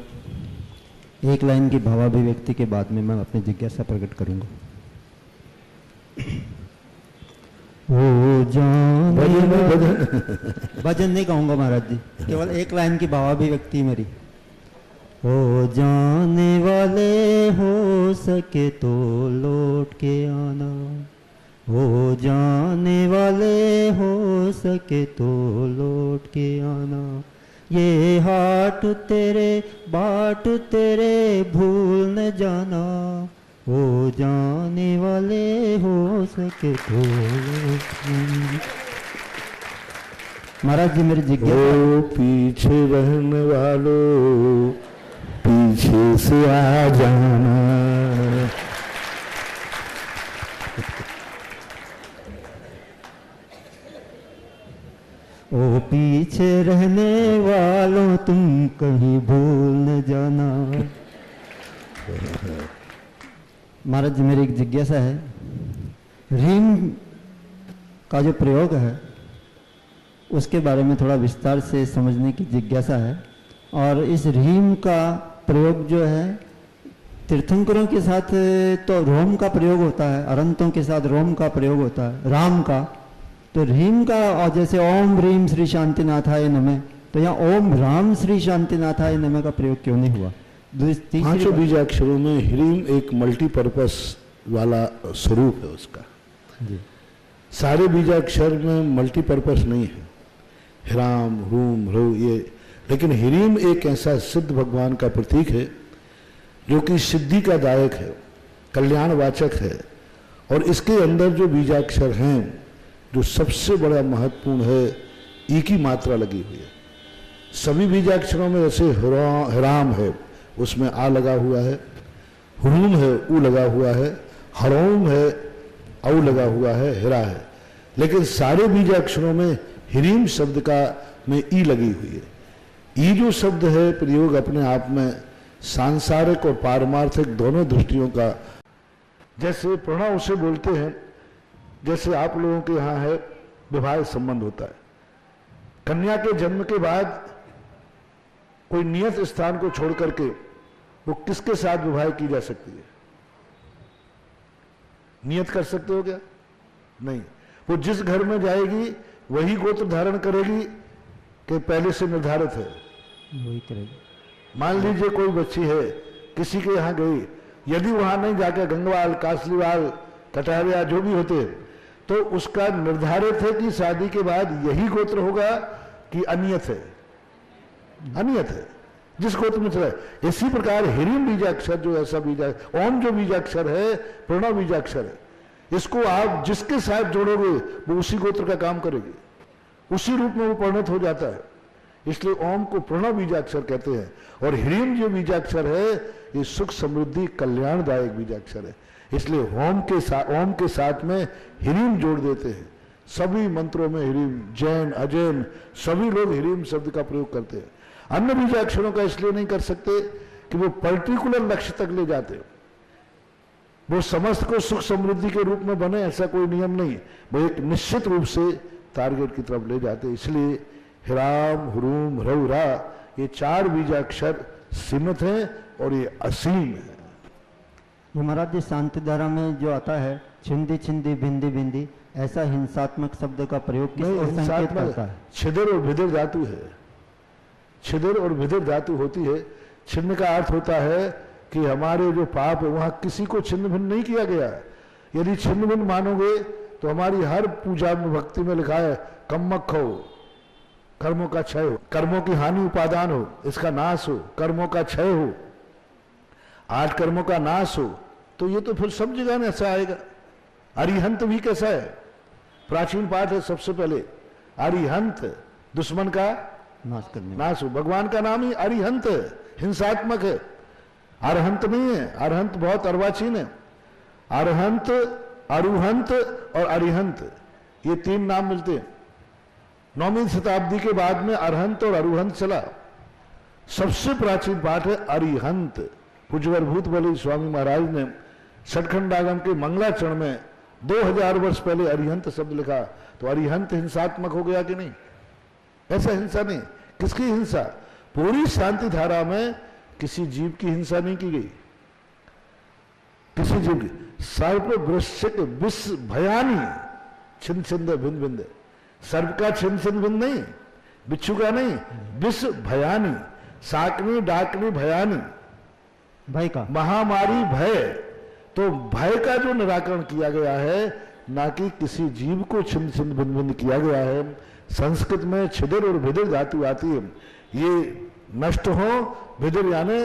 एक लाइन की भावाभिव्यक्ति के बाद में मैं अपनी जिज्ञासा प्रकट करूंगा। वो जान भजन नहीं कहूंगा महाराज जी, केवल एक लाइन की भावाभिव्यक्ति मेरी। ओ जाने वाले हो सके तो लौट के आना, ओ जाने वाले हो सके तो लौट के आना, ये हाट तेरे बाट तेरे भूल न जाना, ओ जाने वाले हो सके तो लौट के आना। महाराज जी मेरी जिज्ञासा, पीछे रहने वालों पीछे से आ जाना। ओ पीछे रहने वालों तुम कहीं भूल न जाना। महाराज जी मेरी एक जिज्ञासा है, रीम का जो प्रयोग है उसके बारे में थोड़ा विस्तार से समझने की जिज्ञासा है। और इस रीम का प्रयोग जो है तीर्थंकरों के साथ तो रोम का प्रयोग होता है, अरंतों के साथ रोम का प्रयोग होता है, राम का। तो रीम का, और जैसे ओम ह्रीम श्री शांतिनाथाय नमः, तो यहाँ ओम राम श्री शांतिनाथाय नमः का प्रयोग क्यों नहीं हुआ? पांचों बीजाक्षरों में ह्रीम एक मल्टीपर्पस वाला स्वरूप है उसका जी। सारे बीजाक्षर में मल्टीपर्पस नहीं है, ह्राम ह्रूम ह्रु ये, लेकिन ह्रीम एक ऐसा सिद्ध भगवान का प्रतीक है जो कि सिद्धि का दायक है, कल्याणवाचक है। और इसके अंदर जो बीजाक्षर हैं, जो सबसे बड़ा महत्वपूर्ण है, ई की मात्रा लगी हुई है। सभी बीजाक्षरों में जैसे ह्राम है उसमें आ लगा हुआ है, ह्रूम है ऊ लगा हुआ है, हरोम है औ लगा हुआ है, हिरा है। लेकिन सारे बीजाक्षरों में ह्रीम शब्द का में ई लगी हुई है। ई जो शब्द है प्रयोग अपने आप में सांसारिक और पारमार्थिक दोनों दृष्टियों का, जैसे प्रणव उसे बोलते हैं, जैसे आप लोगों के यहाँ है विवाह संबंध होता है। कन्या के जन्म के बाद कोई नियत स्थान को छोड़ करके वो किसके साथ विवाह की जा सकती है? नियत कर सकते हो क्या? नहीं। वो जिस घर में जाएगी वही गोत्र धारण करेगी कि पहले से निर्धारित है? वही करेगी। मान लीजिए कोई बच्ची है किसी के यहां गई, यदि वहां नहीं जाकर गंगवाल, कासलीवाल, कटारिया जो भी होते तो उसका निर्धारित है कि शादी के बाद यही गोत्र होगा कि अनियत है? अनियत है, जिस गोत्र में चला। इसी प्रकार ह्रीम बीजाक्षर जो ऐसा बीजाक्षर, ओम जो बीजाक्षर है प्रणव बीजाक्षर है, इसको आप जिसके साथ जोड़ोगे वो उसी गोत्र का काम करेगी, उसी रूप में वो परिणत हो जाता है। इसलिए ओम को प्रणव बीजाक्षर कहते हैं। और ह्रीम जो बीजाक्षर है ये सुख समृद्धि कल्याणदायक बीजाक्षर है। इसलिए ओम के साथ में ह्रीम जोड़ देते हैं। सभी मंत्रों में ह्रीम, जैन अजैन सभी लोग ह्रीम शब्द का प्रयोग करते हैं। अन्य बीजाक्षरों का इसलिए नहीं कर सकते कि वो पर्टिकुलर लक्ष्य तक ले जाते, वो समस्त को सुख समृद्धि के रूप में बने ऐसा कोई नियम नहीं, वो एक निश्चित रूप से टारगेट की तरफ ले जाते। इसलिए ह्राम ह्रूम ह्रौ रा ये चार बीजाक्षर सीमित हैं और ये असीम है। महाराज जी शांति धारा में जो आता है छिंदी छिंदी बिंदी बिंदी, ऐसा हिंसात्मक शब्द का प्रयोग किस ओर संकेत करता है? छिदर और भिदर धातु है, छिदर और भिदर धातु होती है। छिन्न का अर्थ होता है कि हमारे जो पाप है वहां किसी को छिन्न भिन्न नहीं किया गया। यदि छिन्न भिन्न मानोगे तो हमारी हर पूजा में भक्ति में लिखा है कम्मक हो, कर्मों का क्षय हो, कर्मों की हानि उपादान हो, इसका नाश हो, कर्मों का क्षय हो, 8 कर्मों का नाश हो। तो ये तो फिर सब जगह में ऐसा आएगा। अरिहंत भी कैसा है? प्राचीन पाठ है सबसे पहले अरिहंत, दुश्मन का नाश हो। भगवान का नाम ही अरिहंत है, हिंसात्मक है, अरहंत नहीं है। अरहंत बहुत अर्वाचीन है। अरहंत, अरुहंत और अरिहंत ये 3 नाम मिलते हैं। 9वीं शताब्दी के बाद में अरहंत और अरुहंत चला। सबसे प्राचीन पाठ है अरिहंत। पूज्यवर भूतबली स्वामी महाराज ने सटखंडागम के मंगलाचरण में 2000 वर्ष पहले अरिहंत शब्द लिखा। तो अरिहंत हिंसात्मक हो गया कि नहीं? ऐसा हिंसा नहीं। किसकी हिंसा? पूरी शांति धारा में किसी जीव की हिंसा नहीं की गई। किसी जीव की सर्प वृश्चिक विष भयानी छिन्न छिन्न भिन्न भिन्न। सर्प का छिन्न छिन्न भिन्न नहीं, बिच्छू का नहीं, विष भयानी। साकनी डाकनी भयानी, भाई का महामारी भय। तो भय का जो निराकरण किया गया है, ना कि किसी जीव को छिन्न छिन्न भिन्न भिन्न किया गया है। संस्कृत में छिदिर और भिदिर धातु आती है, ये नष्ट हो, भिदिर यानी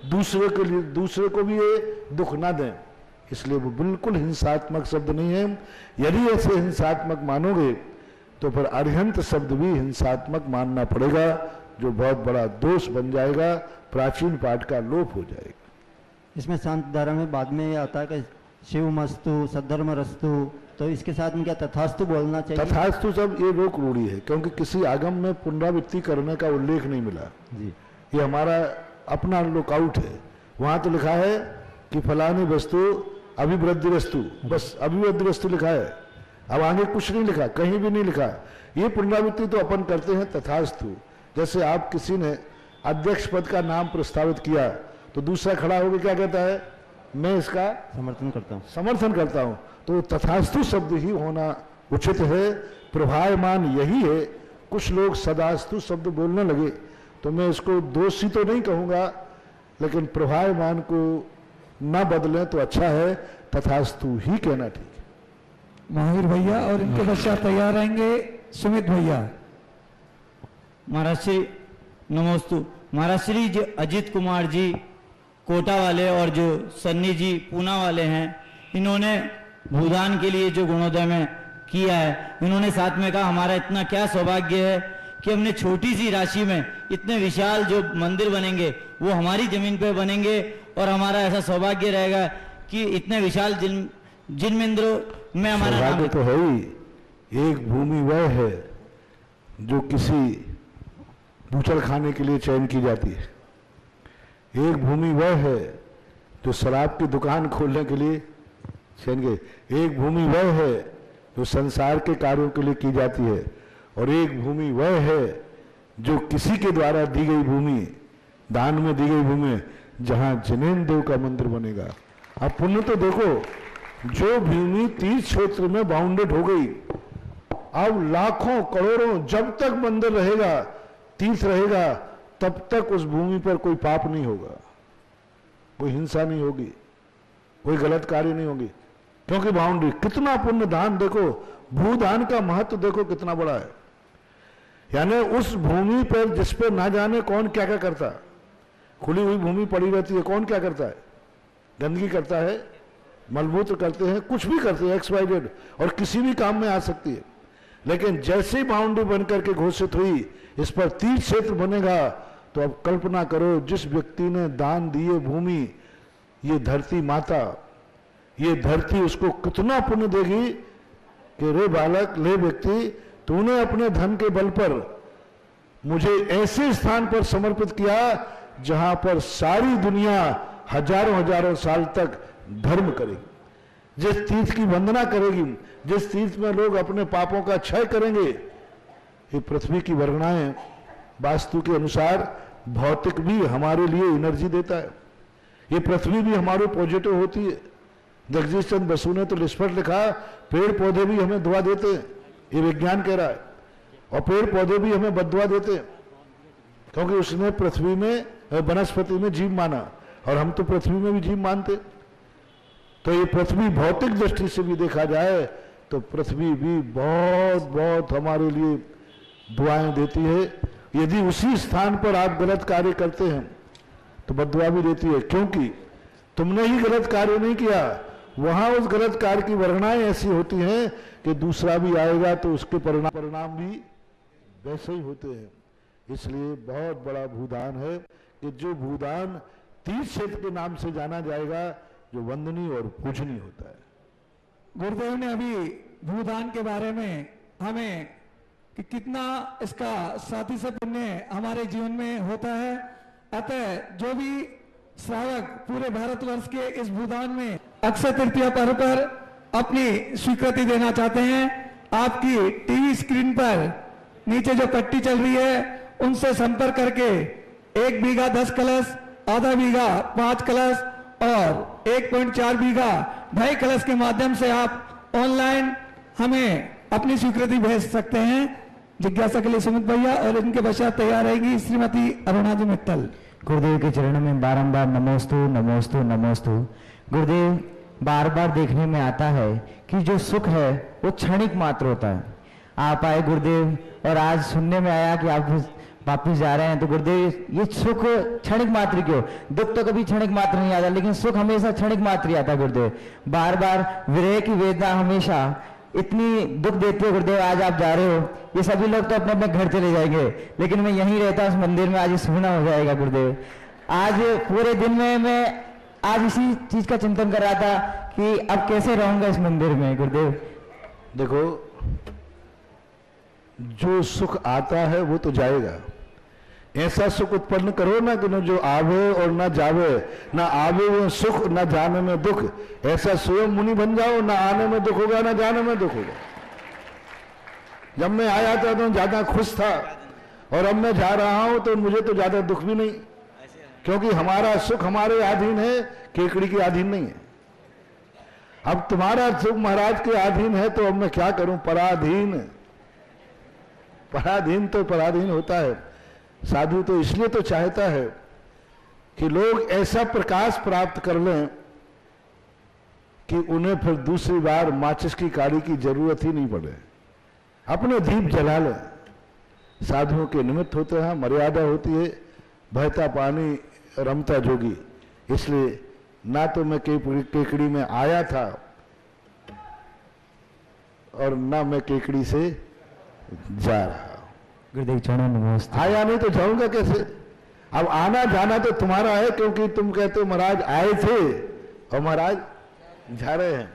दूसरे के लिए, दूसरे को भी ये दुख ना दें, इसलिए वो बिल्कुल हिंसात्मक शब्द नहीं है। यदि ऐसे हिंसात्मक मानोगे तो फिर अरिहंत शब्द भी हिंसात्मक मानना पड़ेगा, जो बहुत बड़ा दोष बन जाएगा, प्राचीन पाठ का लोप हो जाएगा। इसमें शांत धारा में बाद में ये आता है कि शिवमस्तु सद्धर्म रस्तु, तो इसके साथ में क्या तथास्तु बोलना चाहिए? तथास्तु सब ये रोक रूढ़ी है, क्योंकि किसी आगम में पुनरावृत्ति करने का उल्लेख नहीं मिला जी। ये हमारा अपना लुकआउट है। वहां तो लिखा है कि फलानी वस्तु अभिवृद्धि वस्तु, बस अभिवृद्धि वस्तु लिखा है, अब आगे कुछ नहीं लिखा, कहीं भी नहीं लिखा। ये पुनरावृत्ति तो अपन करते हैं तथास्तु। जैसे आप किसी ने अध्यक्ष पद का नाम प्रस्तावित किया तो दूसरा खड़ा होकर क्या कहता है, मैं इसका समर्थन करता हूं। तो तथास्तु शब्द ही होना उचित है, प्रभायमान यही है। कुछ लोग सदास्तु शब्द बोलने लगे, तो मैं इसको दोषी तो नहीं कहूंगा, लेकिन प्रभायमान को ना बदलें तो अच्छा है, तथास्तु ही कहना ठीक है। महावीर भैया और इनके पश्चात तैयार रहेंगे सुमित भैया। महाराज श्री नमोस्तु। महाराज श्री जो अजित कुमार जी कोटा वाले और जो सन्नी जी पूना वाले हैं, इन्होंने भूदान के लिए जो गुणोदय में किया है, इन्होंने साथ में कहा हमारा इतना क्या सौभाग्य है कि हमने छोटी सी राशि में इतने विशाल जो मंदिर बनेंगे वो हमारी जमीन पे बनेंगे, और हमारा ऐसा सौभाग्य रहेगा कि इतने विशाल जिन मंदिरों में हमारा नाम तो है ही। एक भूमि वह है जो किसी बूचड़ खाने के लिए चयन की जाती है, एक भूमि वह है जो शराब की दुकान खोलने के लिए चयन की, एक भूमि वह है जो संसार के कार्यों के लिए की जाती है, और एक भूमि वह है जो किसी के द्वारा दी गई भूमि, दान में दी गई भूमि, जहां जिनेन्द्र देव का मंदिर बनेगा। अब पुण्य तो देखो, जो भूमि तीर्थ क्षेत्र में बाउंडेड हो गई, अब लाखों करोड़ों जब तक मंदिर रहेगा, तीर्थ रहेगा, तब तक उस भूमि पर कोई पाप नहीं होगा, कोई हिंसा नहीं होगी, कोई गलत कार्य नहीं होगी, क्योंकि बाउंड्री। कितना पुण्य दान देखो, भूदान का महत्व देखो कितना बड़ा है। यानी उस भूमि पर जिस पर ना जाने कौन क्या क्या करता, खुली हुई भूमि पड़ी रहती है, कौन क्या करता है, गंदगी करता है, मलमूत्र करते हैं, कुछ भी करते हैं, XYZ, और किसी भी काम में आ सकती है। लेकिन जैसे ही बाउंड्री बनकर के घोषित हुई इस पर तीर्थ क्षेत्र बनेगा, तो अब कल्पना करो जिस व्यक्ति ने दान दिए भूमि, ये धरती माता, ये धरती उसको कितना पुण्य देगी कि रे बालक, ले व्यक्ति, तूने अपने धन के बल पर मुझे ऐसे स्थान पर समर्पित किया जहां पर सारी दुनिया हजारों हजारों साल तक धर्म करेगी, जिस तीर्थ की वंदना करेगी, जिस तीर्थ में लोग अपने पापों का क्षय करेंगे। ये पृथ्वी की वर्गणाएं वास्तु के अनुसार भौतिक भी हमारे लिए एनर्जी देता है, ये पृथ्वी भी हमारे पॉजिटिव होती है। जगदीश चंद्र बसु ने तो लिस्पट लिखा, पेड़ पौधे भी हमें दुआ देते हैं, ये विज्ञान कह रहा है, और पेड़ पौधे भी हमें बद्दुआ देते हैं, क्योंकि उसने पृथ्वी में, वनस्पति में जीव माना, और हम तो पृथ्वी में भी जीव मानते। तो ये पृथ्वी भौतिक दृष्टि से भी देखा जाए तो पृथ्वी भी बहुत बहुत हमारे लिए दुआएं देती है। यदि उसी स्थान पर आप गलत कार्य करते हैं तो बद्दुआ भी देती है, क्योंकि तुमने ही गलत कार्य नहीं किया, वहां उस गलत कार्य की वर्णनाएं ऐसी होती हैं कि दूसरा भी आएगा तो उसके परिणाम भी वैसे ही होते हैं। इसलिए बहुत बड़ा भूदान है कि जो भूदान तीर्थ क्षेत्र के नाम से जाना जाएगा, जो वंदनीय और पूजनीय होता है। गुरुदेव ने अभी भूदान के बारे में हमें कि कितना इसका साथी से पुण्य हमारे जीवन में होता है, अतः जो भी श्रावक पूरे भारतवर्ष के इस भूदान में अक्षय तृतीया पर्व पर अपनी स्वीकृति देना चाहते हैं, आपकी टीवी स्क्रीन पर नीचे जो पट्टी चल रही है उनसे संपर्क करके 1 बीघा 10 कलश, आधा बीघा 5 कलश और 1.4 बीघा 2.5 कलश के माध्यम से आप ऑनलाइन हमें अपनी स्वीकृति भेज सकते हैं। जिज्ञासा के लिए सुमित भैया और इनके पश्चात तैयार रहेगी श्रीमती अरुणा जी मित्तल। गुरुदेव के चरणों में बारंबार नमोस्तु नमोस्तु नमोस्तु। गुरुदेव, बार बार देखने में आता है कि जो सुख है वो क्षणिक मात्र होता है। आप आए गुरुदेव और आज सुनने में आया कि आप वापिस जा रहे हैं, तो गुरुदेव ये सुख क्षणिक मात्र क्यों? दुख तो कभी क्षणिक मात्र नहीं आता, लेकिन सुख हमेशा क्षणिक मात्र ही आता है गुरुदेव। बार बार विरह की वेदना हमेशा इतनी दुख देती है गुरुदेव। आज आप जा रहे हो, ये सभी लोग तो अपने अपने घर चले जाएंगे, लेकिन मैं यहीं रहता उस मंदिर में, आज ये सुना हो जाएगा गुरुदेव। आज पूरे दिन में मैं आज इसी चीज का चिंतन कर रहा था कि अब कैसे रहूंगा इस मंदिर में गुरुदेव। देखो, जो सुख आता है वो तो जाएगा। ऐसा सुख उत्पन्न करो ना कि न जो आवे और ना जावे, ना आवे वो सुख ना जाने में दुख। ऐसा स्वयं मुनि बन जाओ, ना आने में दुख होगा ना जाने में दुख होगा। जब मैं आया था तो ज्यादा खुश था, और अब मैं जा रहा हूं तो मुझे तो ज्यादा दुख भी नहीं, क्योंकि हमारा सुख हमारे अधीन है, केकड़ी के अधीन नहीं है। अब तुम्हारा सुख महाराज के अधीन है, तो अब मैं क्या करूं? पराधीन, पराधीन तो पराधीन होता है। साधु तो इसलिए तो चाहता है कि लोग ऐसा प्रकाश प्राप्त कर लें कि उन्हें फिर दूसरी बार माचिस की काड़ी की जरूरत ही नहीं पड़े, अपने दीप जला लें। साधुओं के निमित्त होते हैं, मर्यादा होती है, बहता पानी रमता जोगी। इसलिए ना तो मैं केकड़ी में आया था और ना मैं केकड़ी से जा रहा। गुरुदेव चरणों में नमस्ते। आया नहीं तो जाऊंगा कैसे? अब आना जाना तो तुम्हारा है, क्योंकि तुम कहते हो महाराज आए थे और महाराज जा रहे हैं।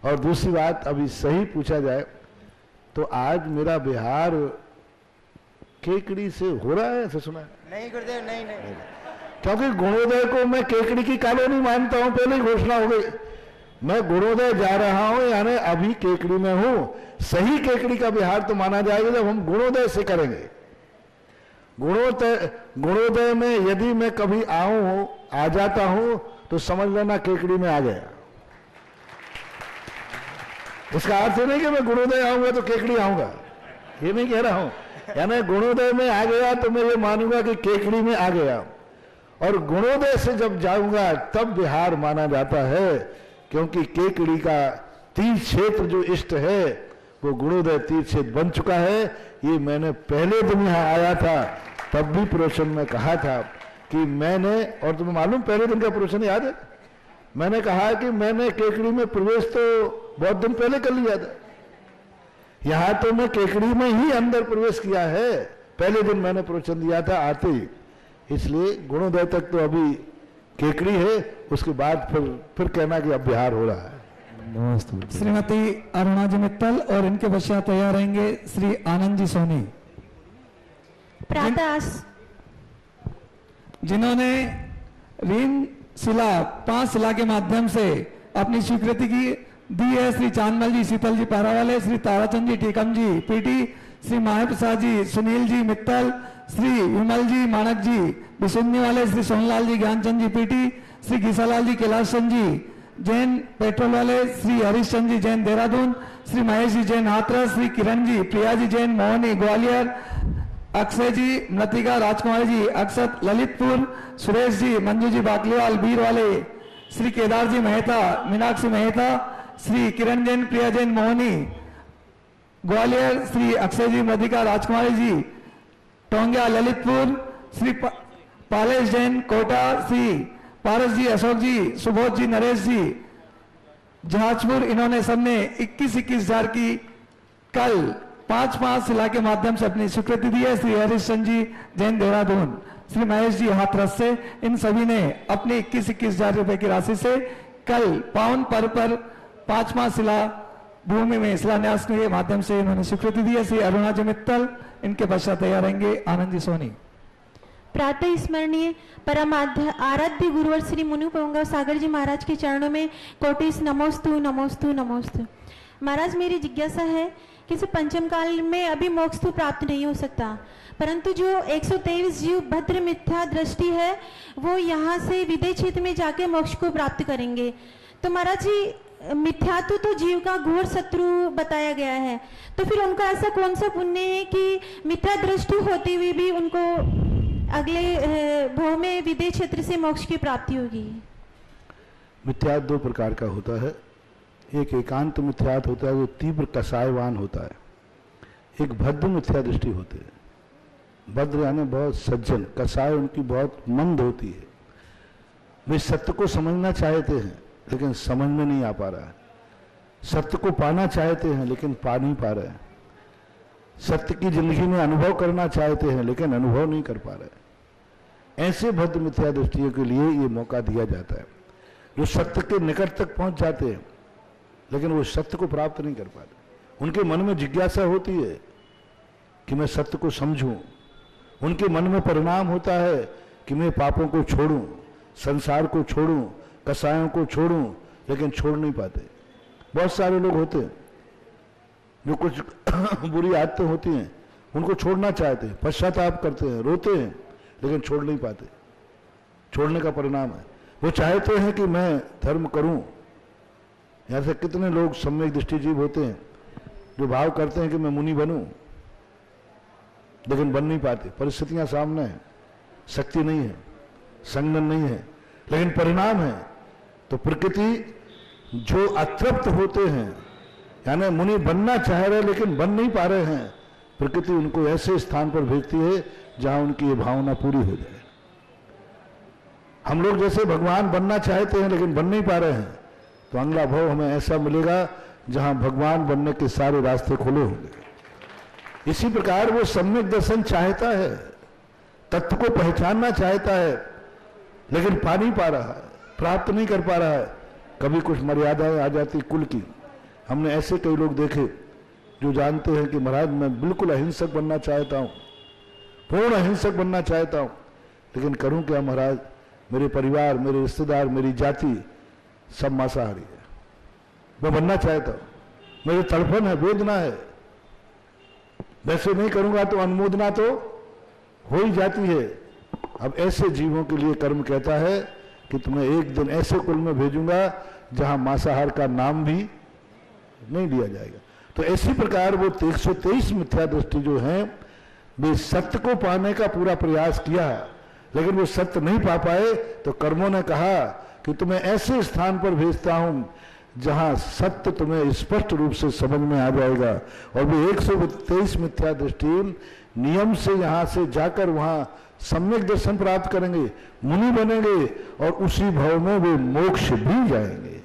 और दूसरी बात, अभी सही पूछा जाए तो आज मेरा बिहार केकड़ी से हो रहा है, ऐसा सुना है? नहीं गुरुदेव, नहीं नहीं, क्योंकि गुणोदय को मैं केकड़ी की कॉलोनी मानता हूं, पहले ही घोषणा हो गई। मैं गुणोदय जा रहा हूं, यानी अभी केकड़ी में हूं। सही केकड़ी का बिहार तो माना जाएगा जब हम गुणोदय से करेंगे। गुणोदय में यदि मैं कभी आ जाता हूं तो समझ लेना केकड़ी में आ गया। इसका अर्थ नहीं कि मैं गुणोदय आऊंगा तो केकड़ी आऊंगा, ये नहीं कह रहा हूं। यानी गुणोदय में आ गया तो मैं ये मानूंगा कि केकड़ी में आ गया, और गुणोदय से जब जाऊंगा तब बिहार माना जाता है, क्योंकि केकड़ी का तीर्थ क्षेत्र जो इष्ट है वो गुणोदय तीर्थ क्षेत्र बन चुका है। ये मैंने पहले दिन यहाँ आया था तब भी प्रवचन में कहा था कि मैंने, और तुम्हें मालूम पहले दिन का प्रवचन याद है, मैंने कहा कि मैंने केकड़ी में प्रवेश तो बहुत दिन पहले कर लिया था। यहां तो मैं केकड़ी में ही अंदर प्रवेश किया है, पहले दिन मैंने प्रवचन दिया था आते ही। इसलिए गुणोदय तक तो अभी केकड़ी है, उसके बाद फिर कहना कि अब बिहार हो रहा है। नमस्ते। श्रीमती अरुणा जी मित्तल और इनके पश्चात तैयार रहेंगे श्री आनंद जी सोनी, जिन्होंने ऋण शिला 5 शिला के माध्यम से अपनी स्वीकृति की दी है। श्री चांदमल जी शीतल जी पारावाले, श्री ताराचंद जी टीकम जी पीटी, श्री माहेप्रसाद जी सुनील जी मित्तल, श्री विमल जी मानक जी बिसुन्नी वाले, श्री सोनलाल जी ज्ञानचंद जी पीटी, श्री घीसालाल जी कैलाश चंद जी जैन पेट्रोल वाले, श्री हरीश चंद जी जैन देहरादून, श्री महेश जी जैन हाथरस, श्री किरण जी प्रिया जी जैन मोहनी ग्वालियर, अक्षय जी मृतिका राजकुमारी जी अक्षत ललितपुर, सुरेश जी मंजू जी बाकलीवाल बीर वाले, श्री केदार जी मेहता मीनाक्षी मेहता, श्री किरण जैन प्रिया जैन मोहनी ग्वालियर, श्री अक्षय जी मृतिका राजकुमारी जी टोंगिया ललितपुर, श्री पालेश जैन कोटा, श्री पारस जी अशोक जी सुबोध जी नरेश जी जहाजपुर। इन्होंने सबने 21,000 की कल 5-5 शिला के माध्यम से अपनी स्वीकृति दी है। श्री हरीश चंद जी जैन देहरादून, श्री महेश जी हाथरस से, इन सभी ने अपनी 21,000 रुपए की राशि से कल पावन पर्व पर 5 शिला भूमि में शिलान्यास के माध्यम से इन्होंने स्वीकृति दी है। श्री अरुणा जी मित्तल, इनके पश्चात तैयार रहेंगे आनंद जी सोनी। प्रातः स्मरणीय परम आराध्य गुरुवर श्री मुनि पोंगा सागर जी महाराज के चरणों में कोटिस नमोस्तु नमोस्तु नमोस्तु। महाराज, मेरी जिज्ञासा है कि पंचम काल में अभी मोक्ष तो प्राप्त नहीं हो सकता, परंतु जो 123 जीव भद्र मिथ्या दृष्टि है वो यहाँ से विदेह क्षेत्र में जाके मोक्ष को प्राप्त करेंगे। तो महाराज जी, मिथ्यात्व तो जीव का घोर शत्रु बताया गया है, तो फिर उनका ऐसा कौन सा पुण्य है कि मिथ्या दृष्टि होते हुए भी उनको अगले भव में विदेह क्षेत्र से मोक्ष की प्राप्ति होगी? मिथ्यात दो प्रकार का होता है। एक एकांत मिथ्यात होता है, वो तीव्र कसायवान होता है। एक भद्र मिथ्या दृष्टि होती है। भद्र यानी बहुत सज्जन, कसाय उनकी बहुत मंद होती है। वे सत्य को समझना चाहते हैं लेकिन समझ में नहीं आ पा रहा है। सत्य को पाना चाहते हैं लेकिन पा नहीं पा रहे हैं। सत्य की जिंदगी में अनुभव करना चाहते हैं लेकिन अनुभव नहीं कर पा रहे। ऐसे भद्र मिथ्या दृष्टियों के लिए ये मौका दिया जाता है, जो सत्य के निकट तक पहुंच जाते हैं लेकिन वो सत्य को प्राप्त नहीं कर पाते। उनके मन में जिज्ञासा होती है कि मैं सत्य को समझूं। उनके मन में परिणाम होता है कि मैं पापों को छोड़ूं, संसार को छोड़ूं, कसायों को छोड़ूं, लेकिन छोड़ नहीं पाते। बहुत सारे लोग होते हैं जो कुछ बुरी आदतें होती हैं उनको छोड़ना चाहते हैं, पश्चाताप करते हैं, रोते हैं, लेकिन छोड़ नहीं पाते। छोड़ने का परिणाम है वो चाहते हैं कि मैं धर्म करूं। यहाँ से कितने लोग सम्यक दृष्टिजीव होते हैं जो भाव करते हैं कि मैं मुनि बनूं, लेकिन बन नहीं पाते। परिस्थितियां सामने हैं, शक्ति नहीं है, संगठन नहीं है, लेकिन परिणाम है। तो प्रकृति जो अतृप्त होते हैं, यानी मुनि बनना चाह रहे लेकिन बन नहीं पा रहे हैं, प्रकृति उनको ऐसे स्थान पर भेजती है जहां उनकी ये भावना पूरी हो जाए। हम लोग जैसे भगवान बनना चाहते हैं लेकिन बन नहीं पा रहे हैं, तो अगला भाव हमें ऐसा मिलेगा जहां भगवान बनने के सारे रास्ते खुले होंगे। इसी प्रकार वो सम्यक दर्शन चाहता है, तत्व को पहचानना चाहता है, लेकिन पा नहीं पा रहा है, प्राप्त नहीं कर पा रहा है। कभी कुछ मर्यादाएं आ जाती कुल की। हमने ऐसे कई लोग देखे जो जानते हैं कि महाराज मैं बिल्कुल अहिंसक बनना चाहता हूं, पूर्ण अहिंसक बनना चाहता हूं, लेकिन करूं क्या महाराज, मेरे परिवार, मेरे रिश्तेदार, मेरी जाति सब मांसाहारी है। मैं बनना चाहता हूं, मेरे तड़पन है, वेदना है, वैसे नहीं करूंगा तो अनुमोदना तो हो ही जाती है। अब ऐसे जीवों के लिए कर्म कहता है कि तुम्हें एक दिन ऐसे कुल में भेजूंगा जहां मांसाहार का नाम भी नहीं लिया जाएगा। तो इसी प्रकार वो 123 मिथ्या दृष्टि जो है, वे सत्य को पाने का पूरा प्रयास किया, लेकिन वो सत्य नहीं पा पाए। तो कर्मों ने कहा कि तुम्हें ऐसे स्थान पर भेजता हूं जहां सत्य तुम्हें स्पष्ट रूप से समझ में आ जाएगा। और वे 123 मिथ्या दृष्टि नियम से यहां से जाकर वहां सम्यक दर्शन प्राप्त करेंगे, मुनि बनेंगे, और उसी भव में वे मोक्ष भी जाएंगे।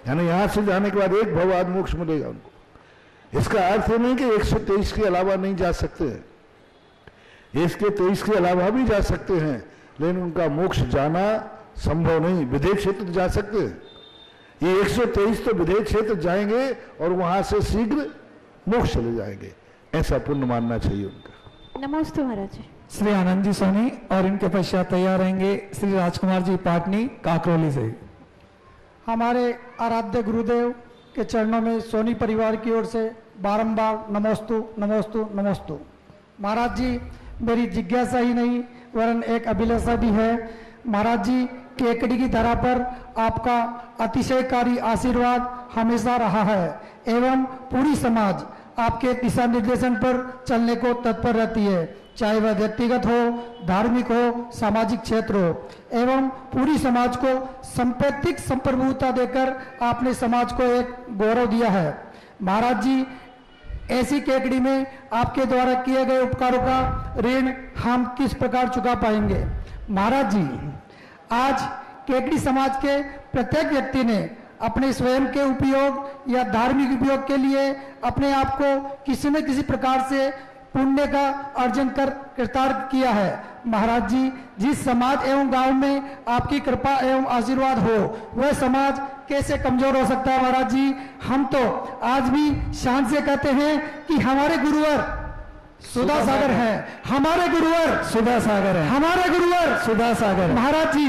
यानी यहां से जाने के बाद एक भव आज मोक्ष मिलेगा उनको। इसका अर्थ है नहीं कि 123 के अलावा नहीं जा सकते हैं, 123 के अलावा भी जा सकते हैं, लेकिन उनका मोक्ष जाना संभव नहीं। विदेह क्षेत्र जा सकते हैं, ये 123 तो विदेह क्षेत्र जाएंगे और वहां से शीघ्र मोक्ष चले जाएंगे। ऐसा पुण्य मानना चाहिए उनका। नमस्ते महाराज जी। श्री आनंद जी सोनी और इनके पश्चात तैयार रहेंगे श्री राजकुमार जी पाटनी काकरोली से। हमारे आराध्य गुरुदेव के चरणों में सोनी परिवार की ओर से बारंबार नमोस्तु नमोस्तु नमोस्तु। महाराज जी, मेरी जिज्ञासा ही नहीं वरन एक अभिलाषा भी है। महाराज जी, केकड़ी की धरा पर आपका अतिशयकारी आशीर्वाद हमेशा रहा है एवं पूरी समाज आपके दिशा निर्देशन पर चलने को तत्पर रहती है, चाहे वह व्यक्तिगत हो, धार्मिक हो, सामाजिक क्षेत्र हो, एवं पूरी समाज को संपैतृक संप्रभुता देकर आपने समाज को एक गौरव दिया है। महाराज जी, ऐसी केकड़ी में आपके द्वारा किए गए उपकारों का ऋण हम किस प्रकार चुका पाएंगे? महाराज जी, आज केकड़ी समाज के प्रत्येक व्यक्ति ने अपने स्वयं के उपयोग या धार्मिक उपयोग के लिए अपने आप को किसी न किसी प्रकार से पुण्य का अर्जन कर कृतार्थ किया है। महाराज जी, जिस समाज एवं गांव में आपकी कृपा एवं आशीर्वाद हो, वह समाज कैसे कमजोर हो सकता है? महाराज जी, हम तो आज भी शान से कहते हैं कि हमारे गुरुवर सुधा सागर है, हमारे गुरुवर सुधा सागर है, हमारे गुरुवर सुधा सागर। महाराज जी,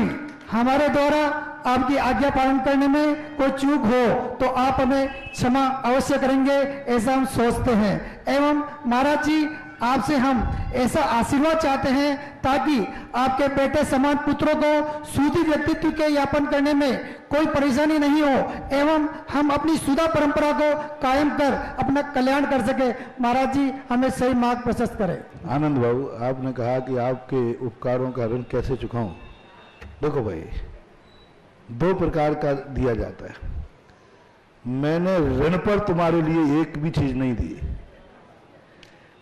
हमारे द्वारा आपकी आज्ञा पालन करने में कोई चूक हो तो आप हमें क्षमा अवश्य करेंगे, ऐसा हम सोचते हैं। एवं महाराज जी, आपसे हम ऐसा आशीर्वाद चाहते हैं ताकि आपके बेटे समान पुत्रों को सूदी व्यक्तित्व के यापन करने में कोई परेशानी नहीं हो एवं हम अपनी सुधा परंपरा को कायम कर अपना कल्याण कर सके। महाराज जी हमें सही मार्ग प्रशस्त करें। आनंद बाबू, आपने कहा कि आपके उपकारों का ऋण कैसे चुकाऊं। देखो भाई, दो प्रकार का दिया जाता है। मैंने ऋण पर तुम्हारे लिए एक भी चीज नहीं दी।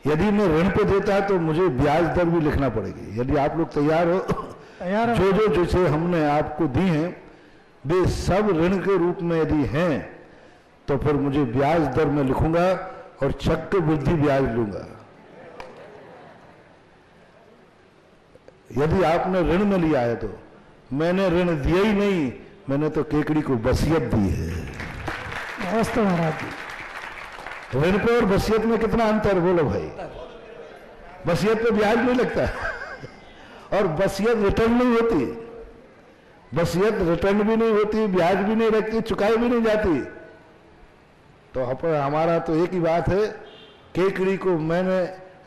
यदि मैं ऋण पे देता तो मुझे ब्याज दर भी लिखना पड़ेगी। यदि आप लोग तैयार हो, जो जैसे हमने आपको दी हैं वे सब ऋण के रूप में यदि हैं तो फिर मुझे ब्याज दर में लिखूंगा और चक्रवृद्धि ब्याज लूंगा। यदि आपने ऋण में लिया है तो मैंने ऋण दिया ही नहीं, मैंने तो केकड़ी को वसीयत दी है। नमस्ते महाराज जी। ऋण पे और वसीयत में कितना अंतर बोलो भाई। वसीयत पे ब्याज नहीं लगता और वसीयत रिटर्न नहीं होती। वसीयत रिटर्न भी नहीं होती, ब्याज भी नहीं लगती, चुकाई भी नहीं जाती। तो हमारा तो एक ही बात है, केकड़ी को मैंने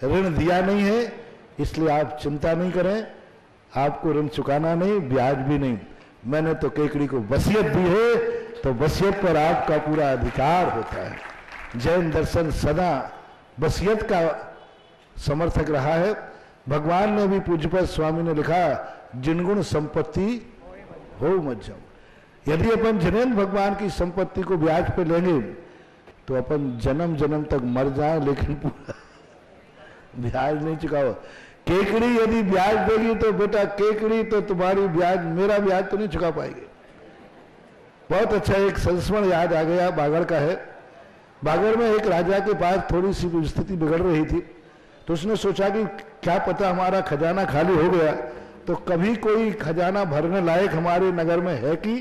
ऋण दिया नहीं है, इसलिए आप चिंता नहीं करें, आपको ऋण चुकाना नहीं, ब्याज भी नहीं। मैंने तो केकड़ी को वसीयत दी है, तो वसीयत पर आपका पूरा अधिकार होता है। जैन दर्शन सदा वसीयत का समर्थक रहा है। भगवान ने भी पूज्यपद स्वामी ने लिखा, जिनगुण संपत्ति हो मध्यम। यदि अपन जिनेन्द्र भगवान की संपत्ति को ब्याज पे लेंगे तो अपन जन्म जन्म तक मर जाए, लेकिन पूरा ब्याज नहीं चुकाओ। केकड़ी यदि ब्याज देगी तो बेटा केकड़ी तो तुम्हारी ब्याज, मेरा ब्याज तो नहीं चुका पाएगी। बहुत अच्छा एक संस्मरण याद आ गया, बागड़ का है। बागड़ में एक राजा के पास थोड़ी सी स्थिति बिगड़ रही थी, तो उसने सोचा कि क्या पता हमारा खजाना खाली हो गया तो कभी कोई खजाना भरने लायक हमारे नगर में है कि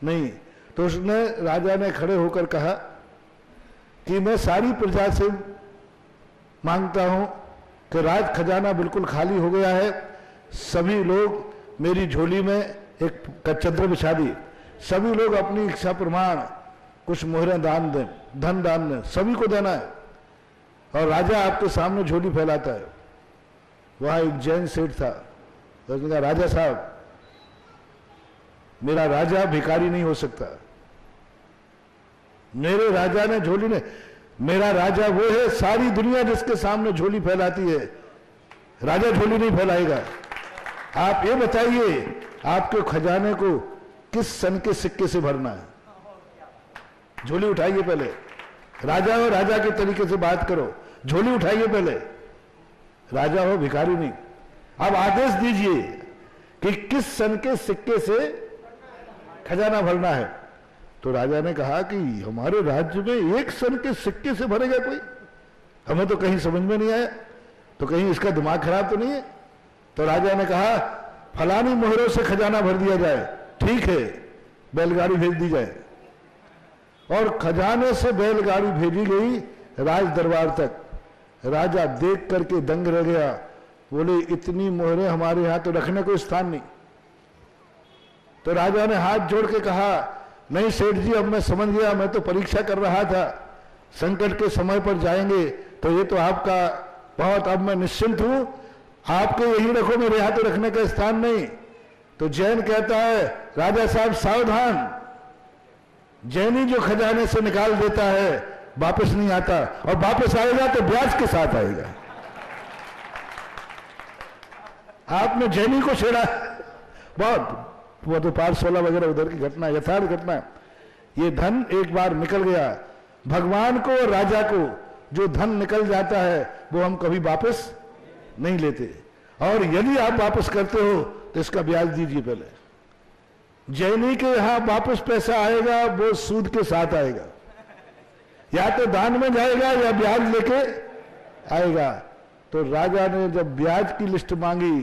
नहीं। तो उसने, राजा ने खड़े होकर कहा कि मैं सारी प्रजा से मांगता हूं कि राज खजाना बिल्कुल खाली हो गया है, सभी लोग मेरी झोली में एक चद्दर बिछा दी, सभी लोग अपनी इच्छा प्रमाण कुछ मोहरें दान दें, धन दान दें, सभी को देना है। और राजा आपके सामने झोली फैलाता है। वहां एक जैन सेठ था, तो उसने कहा, राजा साहब, मेरा राजा भिखारी नहीं हो सकता। मेरे राजा ने झोली ने, मेरा राजा वो है सारी दुनिया जिसके सामने झोली फैलाती है, राजा झोली नहीं फैलाएगा। आप ये बताइए आपके खजाने को किस सन के सिक्के से भरना है? झोली उठाइए पहले, राजा हो राजा के तरीके से बात करो, झोली उठाइए पहले, राजा हो भिखारी नहीं। अब आदेश दीजिए कि किस सन के सिक्के से खजाना भरना है। तो राजा ने कहा कि हमारे राज्य में एक सन के सिक्के से भरेगा कोई? हमें तो कहीं समझ में नहीं आया, तो कहीं इसका दिमाग खराब तो नहीं है। तो राजा ने कहा, फलानी मोहरों से खजाना भर दिया जाए। ठीक है, बैलगाड़ी भेज दी जाए। और खजाने से बैलगाड़ी भेजी गई राज दरबार तक। राजा देख करके दंग रह गया, बोले इतनी मोहरें हमारे यहां तो रखने को स्थान नहीं। तो राजा ने हाथ जोड़ के कहा, नहीं सेठ जी, अब मैं समझ गया, मैं तो परीक्षा कर रहा था, संकट के समय पर जाएंगे तो ये तो आपका बहुत, अब मैं निश्चिंत हूं, आपके यही रखो, मेरे यहां तो रखने का स्थान नहीं। तो जैन कहता है, राजा साहब सावधान, जैनी जो खजाने से निकाल देता है वापस नहीं आता, और वापस आएगा तो ब्याज के साथ आएगा। आपने जैनी को छेड़ा, बहुत वो तो पारसोला वगैरह उधर की घटना, यथार्थ घटना। ये धन एक बार निकल गया, भगवान को और राजा को जो धन निकल जाता है वो हम कभी वापस नहीं लेते, और यदि आप वापस करते हो तो इसका ब्याज दीजिए पहले। जैनी के यहां वापस पैसा आएगा वो सूद के साथ आएगा, या तो दान में जाएगा या ब्याज लेके आएगा। तो राजा ने जब ब्याज की लिस्ट मांगी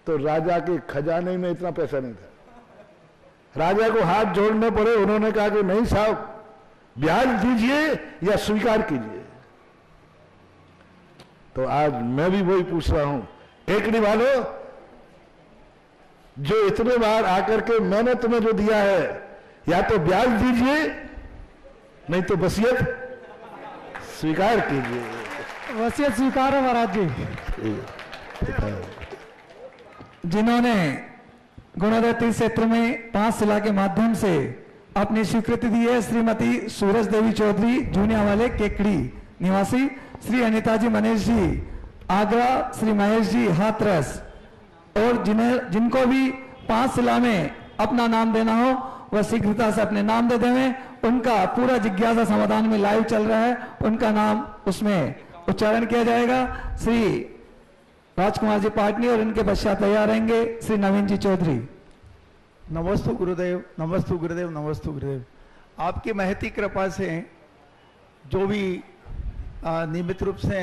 तो राजा के खजाने में इतना पैसा नहीं था। राजा को हाथ जोड़ने पड़े, उन्होंने कहा कि नहीं साहब, ब्याज दीजिए या स्वीकार कीजिए। तो आज मैं भी वही पूछ रहा हूं, केकड़ी वालों, जो इतने बार आकर के मैंने तुम्हें जो दिया है, या तो ब्याज दीजिए नहीं तो वसीयत स्वीकार कीजिए। वसीयत स्वीकार है महाराज जी। जिन्होंने गुणोदय तीर्थ क्षेत्र में 5 शिला के माध्यम से अपनी स्वीकृति दी है, श्रीमती सूरज देवी चौधरी जूनिया वाले केकड़ी निवासी, श्री अनिता जी मनीष जी आगरा, श्री महेश जी हाथरस, और जिनको भी 5 शिला में अपना नाम देना हो वह शीघ्रता से अपने नाम दे देवें। उनका पूरा जिज्ञासा समाधान में लाइव चल रहा है, उनका नाम उसमें उच्चारण किया जाएगा। श्री राजकुमार जी पाटनी और इनके पश्चात तैयार रहेंगे श्री नवीन जी चौधरी। नमस्तु गुरुदेव, नमस्तु गुरुदेव, नमस्तु गुरुदेव। आपकी महती कृपा से जो भी नियमित रूप से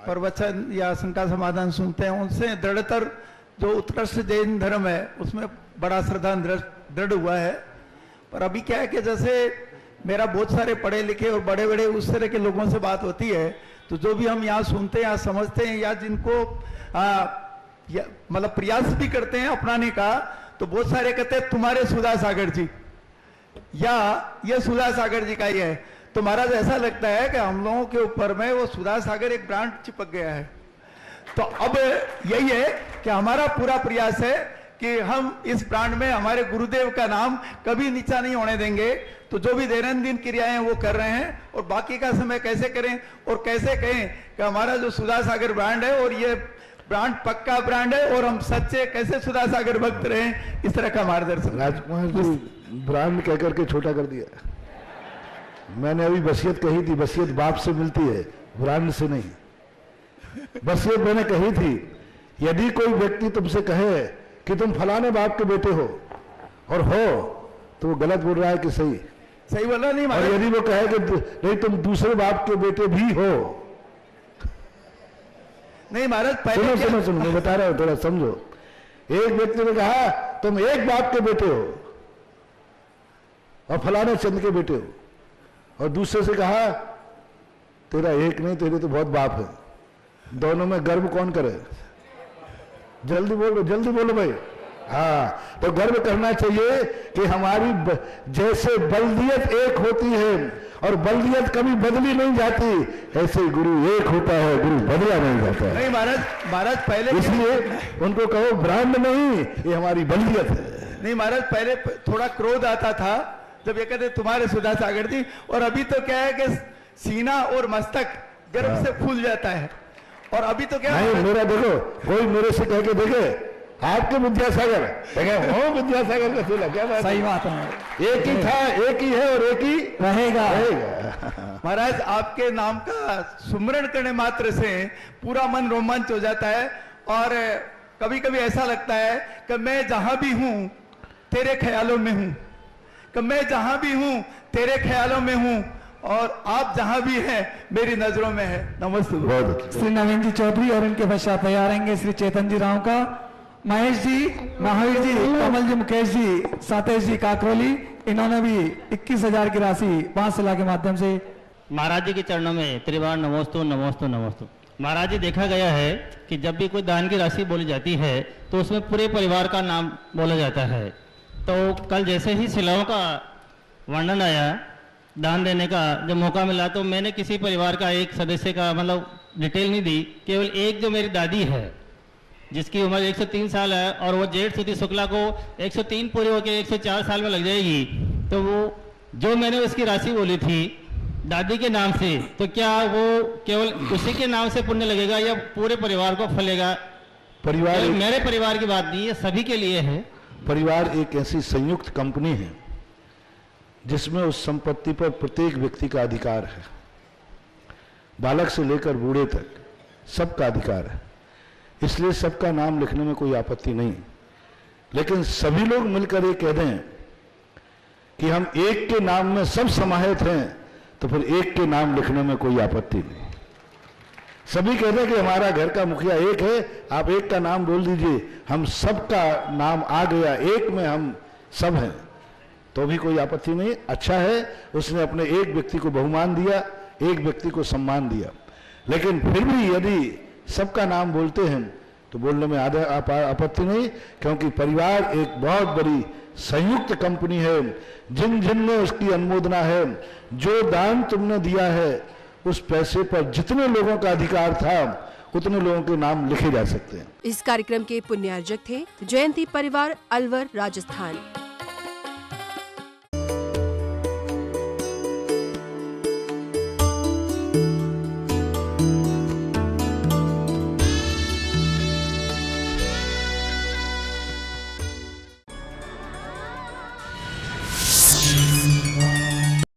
प्रवचन या शंका समाधान सुनते हैं उनसे दृढ़तर जो उत्कृष्ट जैन धर्म है उसमें बड़ा श्रद्धा दृढ़ हुआ है। पर अभी क्या है कि जैसे मेरा बहुत सारे पढ़े लिखे और बड़े बड़े उस तरह के लोगों से बात होती है, तो जो भी हम यहाँ सुनते हैं या समझते हैं या जिनको मतलब प्रयास भी करते हैं अपनाने का, तो बहुत सारे कहते हैं तुम्हारे सुधा सागर जी या ये सुधा सागर जी का ही है। तो महाराज ऐसा लगता है कि हम लोगों के ऊपर में वो सुधा सागर एक ब्रांड चिपक गया है। तो अब यही है कि हमारा पूरा प्रयास है कि हम इस ब्रांड में हमारे गुरुदेव का नाम कभी नीचा नहीं होने देंगे। तो जो भी दैनंदिन क्रियाएं वो कर रहे हैं और बाकी का समय कैसे करें और कैसे कहें कि हमारा जो सुधा सागर ब्रांड है और ये ब्रांड पक्का ब्रांड है और हम सच्चे कैसे सुधा सागर भक्त रहे, इस तरह का मार्गदर्शन। राजकुमार जी ब्रांड कह करके छोटा कर दिया। मैंने अभी वसीयत कही थी, वसीयत बाप से मिलती है, ब्रांड से नहीं। वसीयत मैंने कही थी, यदि कोई व्यक्ति तुमसे कहे कि तुम फलाने बाप के बेटे हो और हो, तो वो गलत बोल रहा है कि सही? सही बोला नहीं। और यदि वो कहे कि नहीं तुम दूसरे बाप के बेटे भी हो, नहीं महाराज पहले सुनो मैं बता रहा हूं, थोड़ा समझो। एक व्यक्ति ने कहा तुम एक बाप के बेटे हो और फलाने चंद के बेटे हो, और दूसरे से कहा तेरा एक नहीं तेरे तो बहुत बाप है। दोनों में गर्व कौन करे? जल्दी बोलो भाई। हाँ, तो गर्व करना चाहिए कि हमारी जैसे बल्दियत एक होती है और बल्दियत कभी बदली नहीं जाती, ऐसे गुरु एक होता है, गुरु बदला नहीं जाता। नहीं महाराज पहले इसलिए उनको कहो ब्रांड नहीं, ये हमारी बल्दियत है। नहीं महाराज पहले थोड़ा क्रोध आता था जब ये कहते तुम्हारे सुधा सागर जी, और अभी तो क्या है कि सीना और मस्तक गर्व से फूल जाता है। और अभी तो क्या नहीं, मेरा देखो, कोई मेरे से कह के देखे आपके विद्यासागर, हो विद्यासागर का फूल, क्या बात? सही बात है, एक ही था, एक ही है और एक ही रहेगा। महाराज आपके नाम का सुमरण करने मात्र से पूरा मन रोमांच हो जाता है। और कभी कभी ऐसा लगता है कि मैं जहां भी हूं तेरे ख्यालों में हूं, कि मैं जहां भी हूं तेरे ख्यालों में हूं और आप जहां भी हैं मेरी नजरों में है। नमस्ते। श्री नवीन जी चौधरी और इनके पश्चात तैयार रहेंगे श्री चेतन जी राव का, महेश जी, महावीर जी, कमल जी, मुकेश जी, सातेश जी काकरोली, इन्होंने भी 21,000 की राशि 5 शिला के माध्यम से। महाराज जी के चरणों में त्रिवार नमोस्तु नमोस्तु नमोस्तु। महाराज जी देखा गया है कि जब भी कोई दान की राशि बोली जाती है तो उसमें पूरे परिवार का नाम बोला जाता है। तो कल जैसे ही शिलाओं का वर्णन आया दान देने का, जब मौका मिला तो मैंने किसी परिवार का एक सदस्य का मतलब डिटेल नहीं दी, केवल एक जो मेरी दादी है जिसकी उम्र 103 साल है और वो जेठ सुधी शुक्ला को 103 पूरे होकर 104 साल में लग जाएगी, तो वो जो मैंने उसकी राशि बोली थी दादी के नाम से, तो क्या वो केवल उसी के नाम से पुण्य लगेगा या पूरे परिवार को फलेगा? परिवार मेरे परिवार की बात नहीं है, सभी के लिए है। परिवार एक ऐसी संयुक्त कंपनी है जिसमें उस संपत्ति पर प्रत्येक व्यक्ति का अधिकार है, बालक से लेकर बूढ़े तक सबका अधिकार है। इसलिए सबका नाम लिखने में कोई आपत्ति नहीं, लेकिन सभी लोग मिलकर ये कह दें कि हम एक के नाम में सब समाहित हैं, तो फिर एक के नाम लिखने में कोई आपत्ति नहीं। सभी कहते हैं कि हमारा घर का मुखिया एक है, आप एक का नाम बोल दीजिए, हम सबका नाम आ गया, एक में हम सब हैं, तो भी कोई आपत्ति नहीं। अच्छा है, उसने अपने एक व्यक्ति को बहुमान दिया, एक व्यक्ति को सम्मान दिया। लेकिन फिर भी यदि सबका नाम बोलते हैं तो बोलने में आधा आपत्ति नहीं, क्योंकि परिवार एक बहुत बड़ी संयुक्त कंपनी है। जिन जिन ने उसकी अनुमोदना है, जो दान तुमने दिया है उस पैसे पर जितने लोगों का अधिकार था उतने लोगों के नाम लिखे जा सकते हैं। इस कार्यक्रम के पुण्यार्जक थे जयंती परिवार, अलवर, राजस्थान।